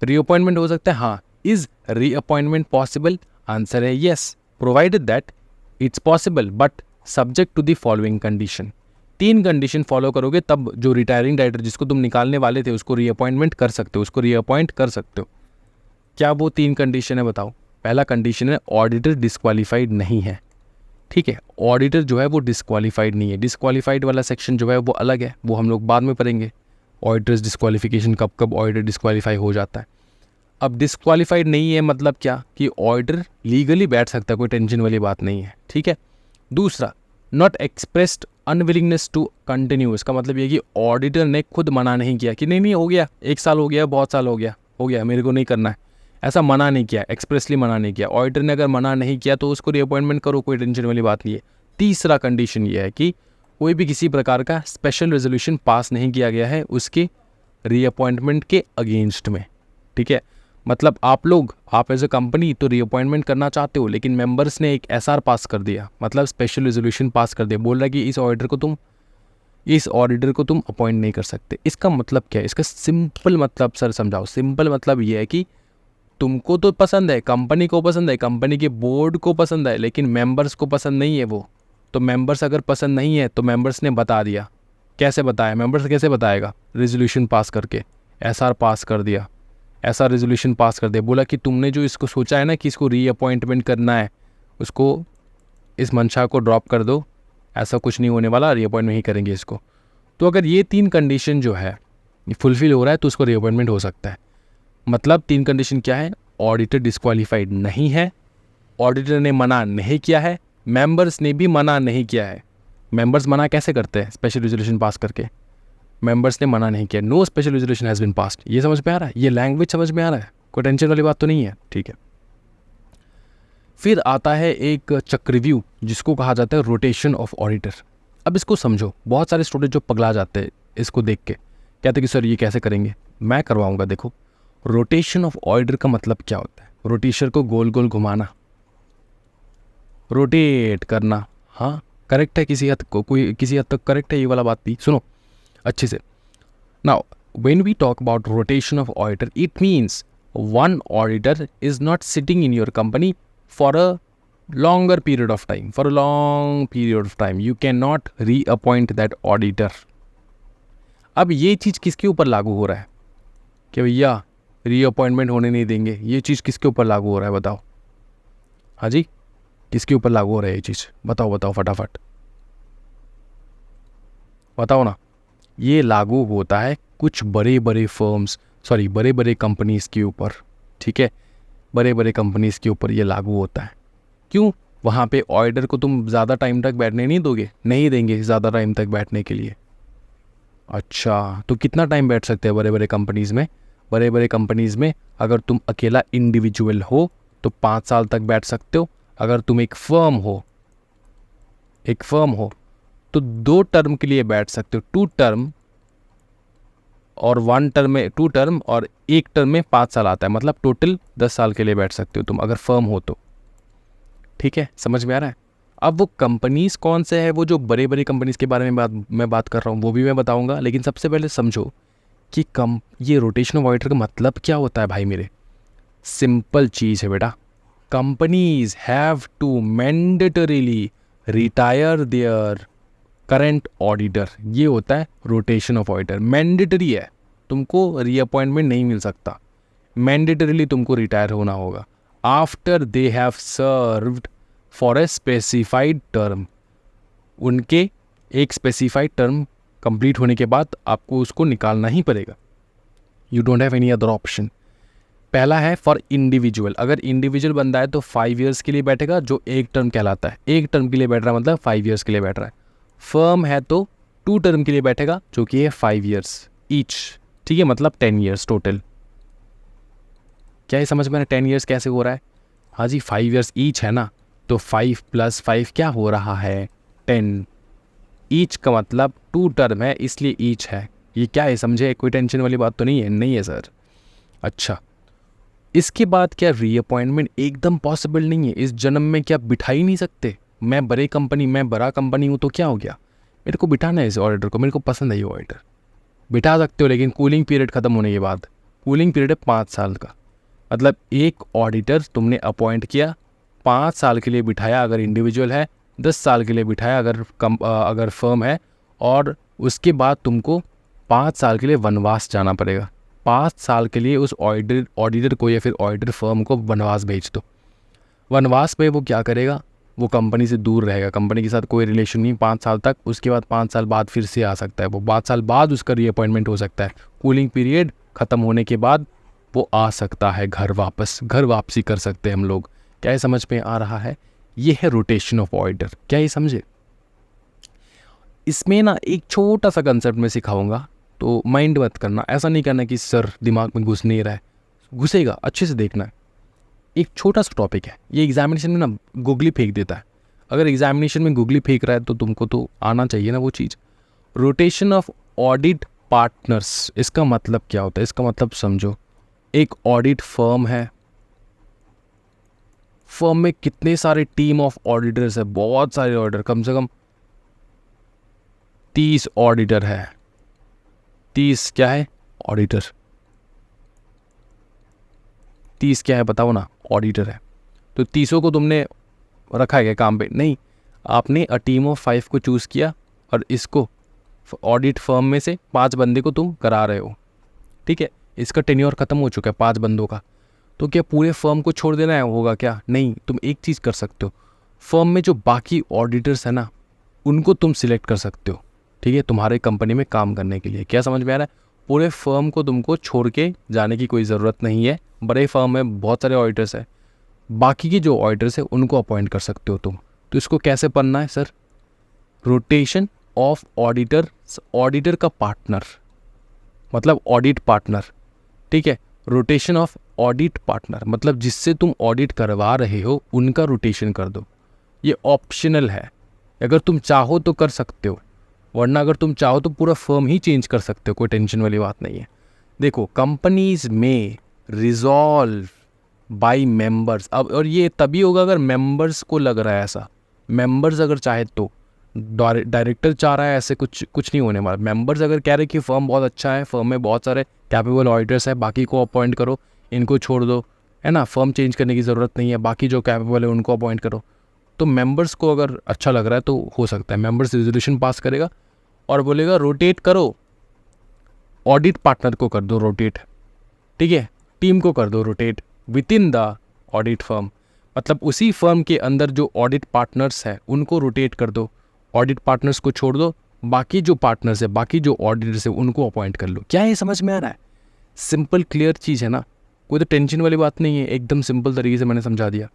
रीअपॉइंटमेंट हो सकता है? हाँ। Is reappointment possible? आंसर है yes, provided that it's possible but subject to the following condition. 3 condition follow करोगे तब जो रिटायरिंग डायरेक्टर जिसको तुम निकालने वाले थे उसको रीअपॉइंटमेंट कर सकते हो, उसको रीअपॉइंट कर सकते हो। क्या वो 3 कंडीशन है बताओ? पहला कंडीशन है ऑडिटर डिस्क्वालीफाइड नहीं है। ठीक है, ऑडिटर जो है वो डिस्क्वालीफाइड नहीं है। डिस्क्वालीफाइड वाला सेक्शन जो है वो अलग है, वो हम लोग बाद में पढ़ेंगे। ऑडिटर्स डिस्क्वालिफिकेशन, कब कब ऑडिटर डिस्क्वालीफाई हो जाता है। अब डिस्क्वालीफाइड नहीं है मतलब क्या? कि ऑडिटर लीगली बैठ सकता है, कोई टेंशन वाली बात नहीं है। ठीक है। दूसरा, not expressed unwillingness to continue, इसका मतलब ये कि ऑडिटर ने खुद मना नहीं किया कि नहीं हो गया, 1 साल हो गया, बहुत साल हो गया मेरे को नहीं करना है, ऐसा मना नहीं किया, एक्सप्रेसली मना नहीं किया। ऑडिटर ने अगर मना नहीं किया तो उसको रीअपॉइंटमेंट करो, कोई टेंशन वाली बात नहीं है। तीसरा कंडीशन ये है कि कोई भी किसी प्रकार का स्पेशल रेजोल्यूशन पास नहीं किया गया है उसके रीअपॉइंटमेंट के अगेंस्ट में। ठीक है, मतलब आप एज ए कंपनी तो रीअपॉइंटमेंट करना चाहते हो, लेकिन मेंबर्स ने एक SR पास कर दिया, मतलब स्पेशल रेजोल्यूशन पास कर दिया, बोल रहा है कि इस ऑडिटर को तुम अपॉइंट नहीं कर सकते। इसका मतलब क्या है? इसका सिंपल मतलब सर समझाओ। सिंपल मतलब ये है कि तुमको तो पसंद है, कंपनी को पसंद है, कंपनी के बोर्ड को पसंद है, लेकिन मेंबर्स को पसंद नहीं है वो। तो मेंबर्स अगर पसंद नहीं है तो मेंबर्स ने बता दिया। कैसे बताया? मेंबर्स कैसे बताएगा? रेजोल्यूशन पास करके, SR पास कर दिया, ऐसा रेजोल्यूशन पास कर दिया, बोला कि तुमने जो इसको सोचा है ना कि इसको रीअपॉइंटमेंट करना है, उसको इस मंशा को ड्रॉप कर दो, ऐसा कुछ नहीं होने वाला, रीअपॉइंट नहीं करेंगे इसको। तो अगर ये 3 कंडीशन जो है फुलफिल हो रहा है तो उसको रीअपॉइंटमेंट हो सकता है। मतलब 3 कंडीशन क्या है? ऑडिटर डिस्क्वालीफाइड नहीं है, ऑडिटर ने मना नहीं किया है, मेंबर्स ने भी मना नहीं किया है। मेंबर्स मना कैसे करते हैं? स्पेशल रेजोल्यूशन पास करके। मेंबर्स ने मना नहीं किया, no special resolution has been passed. ये समझ में आ रहा है? ये लैंग्वेज समझ में आ रहा है? कोई टेंशन वाली बात तो नहीं है? ठीक है। फिर आता है एक चक्रव्यूह जिसको कहा जाता है रोटेशन ऑफ ऑडिटर। अब इसको समझो, बहुत सारे स्टूडेंट जो पगला जाते हैं इसको देख के, कहते कि सर ये कैसे करेंगे? मैं करवाऊंगा। देखो, रोटेशन ऑफ ऑर्डर का मतलब क्या होता है? रोटेशन को गोल गोल घुमाना, रोटेट करना। हाँ करेक्ट है, किसी हद को कोई किसी हद तक करेक्ट है ये वाला बात भी। सुनो अच्छे से। Now when we talk about rotation of auditor, it means one auditor is not sitting in your company for a longer period of time. For a long period of time you cannot reappoint that auditor. अब ये चीज़ किसके ऊपर लागू हो रहा है कि भैया रीअपॉइंटमेंट होने नहीं देंगे? ये चीज़ किसके ऊपर लागू हो रहा है बताओ? हाँ जी, किसके ऊपर लागू हो रहा है ये चीज़? बताओ बताओ फटाफट बताओ ना। ये लागू होता है कुछ बड़े बड़े फर्म्स, सॉरी बड़े बड़े कंपनीज़ के ऊपर, ठीक है? बड़े बड़े कंपनीज़ के ऊपर ये लागू होता है। क्यों? वहाँ पे ऑर्डर को तुम ज़्यादा टाइम तक बैठने नहीं दोगे, नहीं देंगे ज़्यादा टाइम तक बैठने के लिए। अच्छा तो कितना टाइम बैठ सकते हैं बड़े बड़े कंपनीज़ में? बड़े बड़े कंपनीज़ में अगर तुम अकेला इंडिविजुअल हो तो 5 साल तक बैठ सकते हो। अगर तुम एक फर्म हो तो 2 टर्म के लिए बैठ सकते हो, 2 टर्म, और 1 टर्म में 2 टर्म और 1 टर्म में 5 साल आता है, मतलब टोटल 10 साल के लिए बैठ सकते हो तुम अगर फर्म हो तो। ठीक है, समझ में आ रहा है? अब वो कंपनीज़ कौन से है, वो जो बड़े बड़े कंपनीज़ के बारे में मैं बात कर रहा हूँ वो भी मैं बताऊँगा, लेकिन सबसे पहले समझो कि ये रोटेशन ऑफ ऑर्डर का मतलब क्या होता है भाई मेरे। सिंपल चीज़ है बेटा, companies have to mandatorily retire their current auditor. ये होता है रोटेशन ऑफ ऑडिटर, मैंडेटरी है, तुमको रीअपॉइंटमेंट नहीं मिल सकता, मैंडेटरीली तुमको रिटायर होना होगा after they have served for a specified term. उनके एक स्पेसिफाइड टर्म कंप्लीट होने के बाद आपको उसको निकालना ही पड़ेगा, you don't have any other option. पहला है फॉर इंडिविजुअल, अगर इंडिविजुअल बंदा है तो 5 ईयर्स के लिए बैठेगा, जो एक टर्म कहलाता है। एक टर्म के लिए बैठ रहा है मतलब 5 ईयर्स के लिए बैठ रहा है। फर्म है तो 2 टर्म के लिए बैठेगा जो कि है 5 ईयर्स ईच, ठीक है, मतलब 10 ईयर्स टोटल। क्या ये समझ में 10 ईयर्स कैसे हो रहा है? हाँ जी, 5 ईयर्स ईच है ना, तो 5 + 5 क्या हो रहा है? 10। ईच का मतलब 2 टर्म है इसलिए ईच है। ये क्या है, समझे? कोई टेंशन वाली बात तो नहीं है? नहीं है सर। अच्छा, इसके बाद क्या रीअपॉइंटमेंट एकदम पॉसिबल नहीं है? इस जन्म में क्या बिठा ही नहीं सकते? मैं बड़ा कंपनी हूँ तो क्या हो गया, मेरे को बिठाना है इस ऑडिटर को, मेरे को पसंद है ये ऑडिटर, बिठा सकते हो, लेकिन कूलिंग पीरियड ख़त्म होने के बाद। कूलिंग पीरियड है 5 साल का, मतलब एक ऑडिटर तुमने अपॉइंट किया, 5 साल के लिए बिठाया अगर इंडिविजुअल है, 10 साल के लिए बिठाया अगर फर्म है, और उसके बाद तुमको 5 साल के लिए वनवास जाना पड़ेगा। 5 साल के लिए उस ऑडिटर को या फिर ऑडिटर फर्म को वनवास भेज दो। वनवास पे वो क्या करेगा? वो कंपनी से दूर रहेगा, कंपनी के साथ कोई रिलेशन नहीं 5 साल तक। उसके बाद 5 साल बाद फिर से आ सकता है, वो 5 साल बाद उसका रीअपॉइंटमेंट हो सकता है। कूलिंग पीरियड ख़त्म होने के बाद वो आ सकता है घर वापसी कर सकते हैं हम लोग। क्या ये समझ में आ रहा है? ये है रोटेशन ऑफ ऑडिटर। क्या ये समझे? इसमें ना एक छोटा सा कंसेप्ट मैं सिखाऊंगा, तो माइंड मत करना, ऐसा नहीं करना कि सर दिमाग में घुस नहीं रहा है, घुसेगा, अच्छे से देखना है। एक छोटा सा टॉपिक है, ये एग्जामिनेशन में ना गूगली फेंक देता है। अगर एग्जामिनेशन में गूगली फेंक रहा है तो तुमको तो आना चाहिए ना वो चीज़। रोटेशन ऑफ ऑडिट पार्टनर्स, इसका मतलब क्या होता है? इसका मतलब समझो, एक ऑडिट फर्म है, फर्म में कितने सारे टीम ऑफ ऑडिटर्स है, बहुत सारे ऑडिटर, कम से कम 30 ऑडिटर है। 30 क्या है? ऑडिटर। 30 क्या है बताओ ना? ऑडिटर है। तो 30 को तुमने रखा है क्या काम पे? नहीं, आपने अ टीम ऑफ 5 को चूज़ किया और इसको ऑडिट फर्म में से 5 बंदे को तुम करा रहे हो, ठीक है। इसका टेन्योर ख़त्म हो चुका है 5 बंदों का, तो क्या पूरे फर्म को छोड़ देना है होगा क्या? नहीं, तुम एक चीज़ कर सकते हो, फर्म में जो बाकी ऑडिटर्स है ना उनको तुम सिलेक्ट कर सकते हो, ठीक है, तुम्हारे कंपनी में काम करने के लिए। क्या समझ में आ रहा है? पूरे फर्म को तुमको छोड़ के जाने की कोई ज़रूरत नहीं है। बड़े फर्म में बहुत सारे ऑडिटर्स है, बाकी के जो ऑडिटर्स है उनको अपॉइंट कर सकते हो तुम। तो इसको कैसे पढ़ना है sir? Rotation of auditor, auditor का पार्टनर मतलब ऑडिट पार्टनर, ठीक है। रोटेशन ऑफ ऑडिट पार्टनर मतलब जिससे तुम ऑडिट करवा रहे हो उनका रोटेशन कर दो। ये ऑप्शनल है, अगर तुम चाहो तो कर सकते हो, वरना अगर तुम चाहो तो पूरा फर्म ही चेंज कर सकते हो, कोई टेंशन वाली बात नहीं है। देखो, कंपनीज में रिजॉल्व बाय मेंबर्स। अब और ये तभी होगा अगर मेंबर्स को लग रहा है ऐसा, मेंबर्स अगर चाहे तो। डायरेक्टर चाह रहा है ऐसे कुछ नहीं होने वाला। मेंबर्स अगर कह रहे कि फर्म बहुत अच्छा है, फर्म में बहुत सारे कैपेबल ऑडिटर्स है, बाकी को अपॉइंट करो, इनको छोड़ दो, है ना, फर्म चेंज करने की ज़रूरत नहीं है, बाकी जो कैपेबल है उनको अपॉइंट करो, तो मेंबर्स को अगर अच्छा लग रहा है तो हो सकता है मेंबर्स रेजोल्यूशन पास करेगा और बोलेगा रोटेट करो, ऑडिट पार्टनर को कर दो रोटेट, ठीक है, टीम को कर दो rotate with in the audit firm, मतलब उसी फर्म के अंदर जो ऑडिट पार्टनर्स है उनको रोटेट कर दो, ऑडिट पार्टनर्स को छोड़ दो, बाकी जो पार्टनर्स है, बाकी जो ऑडिटर्स है उनको अपॉइंट कर लो। क्या ये समझ में आ रहा है? सिंपल क्लियर चीज़ है ना, कोई तो टेंशन वाली बात नहीं है, एकदम सिंपल तरीके से मैंने समझा दिया।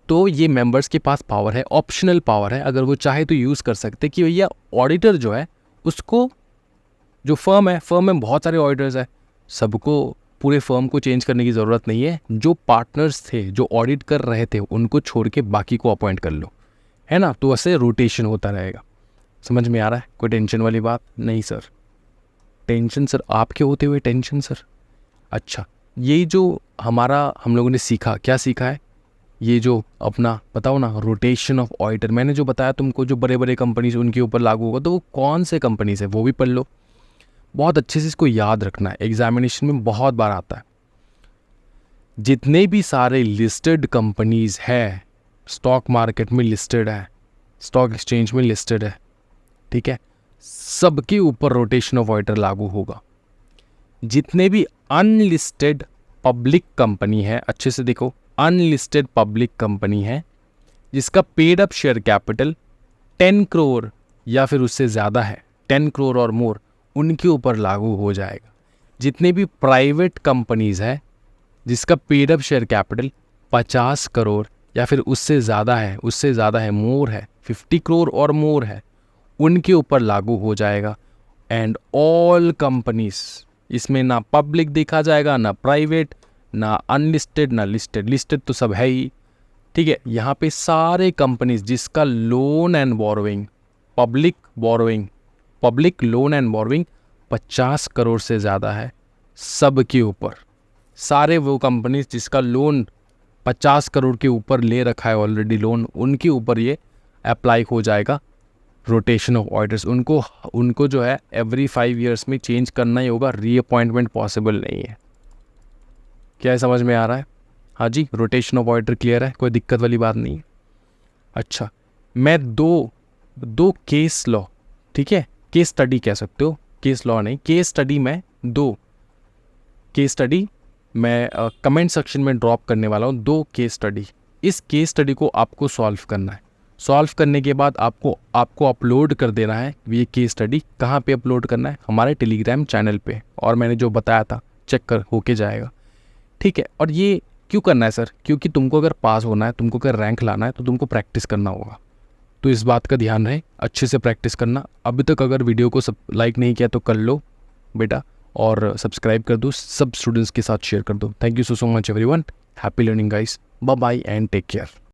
तो ये मेंबर्स के पास पावर है, ऑप्शनल पावर है, अगर वो चाहे तो यूज़ कर सकते कि भैया ऑडिटर जो है उसको, जो फर्म है, फर्म में बहुत सारे ऑडिटर्स है, सबको पूरे फर्म को चेंज करने की ज़रूरत नहीं है, जो पार्टनर्स थे जो ऑडिट कर रहे थे उनको छोड़ के बाकी को अपॉइंट कर लो, है ना, तो ऐसे रोटेशन होता रहेगा। समझ में आ रहा है? कोई टेंशन वाली बात नहीं सर। टेंशन सर आपके होते हुए टेंशन सर? अच्छा, ये जो हम लोगों ने सीखा, क्या सीखा है? ये जो अपना बताओ ना, रोटेशन ऑफ ऑडिटर, मैंने जो बताया तुमको, जो बड़े बड़े कंपनीज उनके ऊपर लागू होगा, तो वो कौन से कंपनीज है वो भी पढ़ लो, बहुत अच्छे से इसको याद रखना है, एग्जामिनेशन में बहुत बार आता है। जितने भी सारे लिस्टेड कंपनीज है, स्टॉक मार्केट में लिस्टेड है, स्टॉक एक्सचेंज में लिस्टेड है, ठीक है, सबके ऊपर रोटेशन ऑफ ऑडिटर लागू होगा। जितने भी अनलिस्टेड पब्लिक कंपनी है, अच्छे से देखो, अनलिस्टेड पब्लिक कंपनी है जिसका paid up share capital 10 crore या फिर उससे ज़्यादा है, 10 करोड़ और मोर, उनके ऊपर लागू हो जाएगा। जितने भी प्राइवेट कंपनीज़ है जिसका paid up share capital 50 crore या फिर उससे ज़्यादा है, मोर है, 50 करोड़ और मोर है, उनके ऊपर लागू हो जाएगा। एंड ऑल कंपनीज, इसमें ना पब्लिक देखा जाएगा, ना प्राइवेट, ना अनलिस्टेड, ना लिस्टेड, लिस्टेड तो सब है ही, ठीक है। यहाँ पे सारे कंपनीज जिसका loan and borrowing, public loan and borrowing 50 crore से ज़्यादा है, सब के ऊपर, सारे वो कंपनीज जिसका लोन 50 करोड़ के ऊपर ले रखा है ऑलरेडी लोन, उनके ऊपर ये अप्लाई हो जाएगा रोटेशन ऑफ ऑडिटर्स। उनको जो है एवरी 5 ईयर्स में चेंज करना ही होगा, रीअपॉइंटमेंट पॉसिबल नहीं है। क्या समझ में आ रहा है? हाँ जी, रोटेशन ऑफ ऑडिटर क्लियर है, कोई दिक्कत वाली बात नहीं है। अच्छा, मैं दो केस लॉ, ठीक है, केस स्टडी कह सकते हो, केस लॉ नहीं, केस स्टडी में 2 केस स्टडी मैं कमेंट सेक्शन में ड्रॉप करने वाला हूँ, 2 केस स्टडी। इस केस स्टडी को आपको सॉल्व करना है। सॉल्व करने के बाद आपको अपलोड कर देना है। ये केस स्टडी कहाँ पे अपलोड करना है? हमारे टेलीग्राम चैनल पे, और मैंने जो बताया था चेक कर होके जाएगा, ठीक है। और ये क्यों करना है सर? क्योंकि तुमको अगर पास होना है, तुमको अगर रैंक लाना है, तो तुमको प्रैक्टिस करना होगा। तो इस बात का ध्यान रहे, अच्छे से प्रैक्टिस करना। अभी तक अगर वीडियो को लाइक नहीं किया तो कर लो बेटा, और सब्सक्राइब कर दो, सब स्टूडेंट्स के साथ शेयर कर दो। Thank you so much everyone, happy learning guys, bye bye and take care.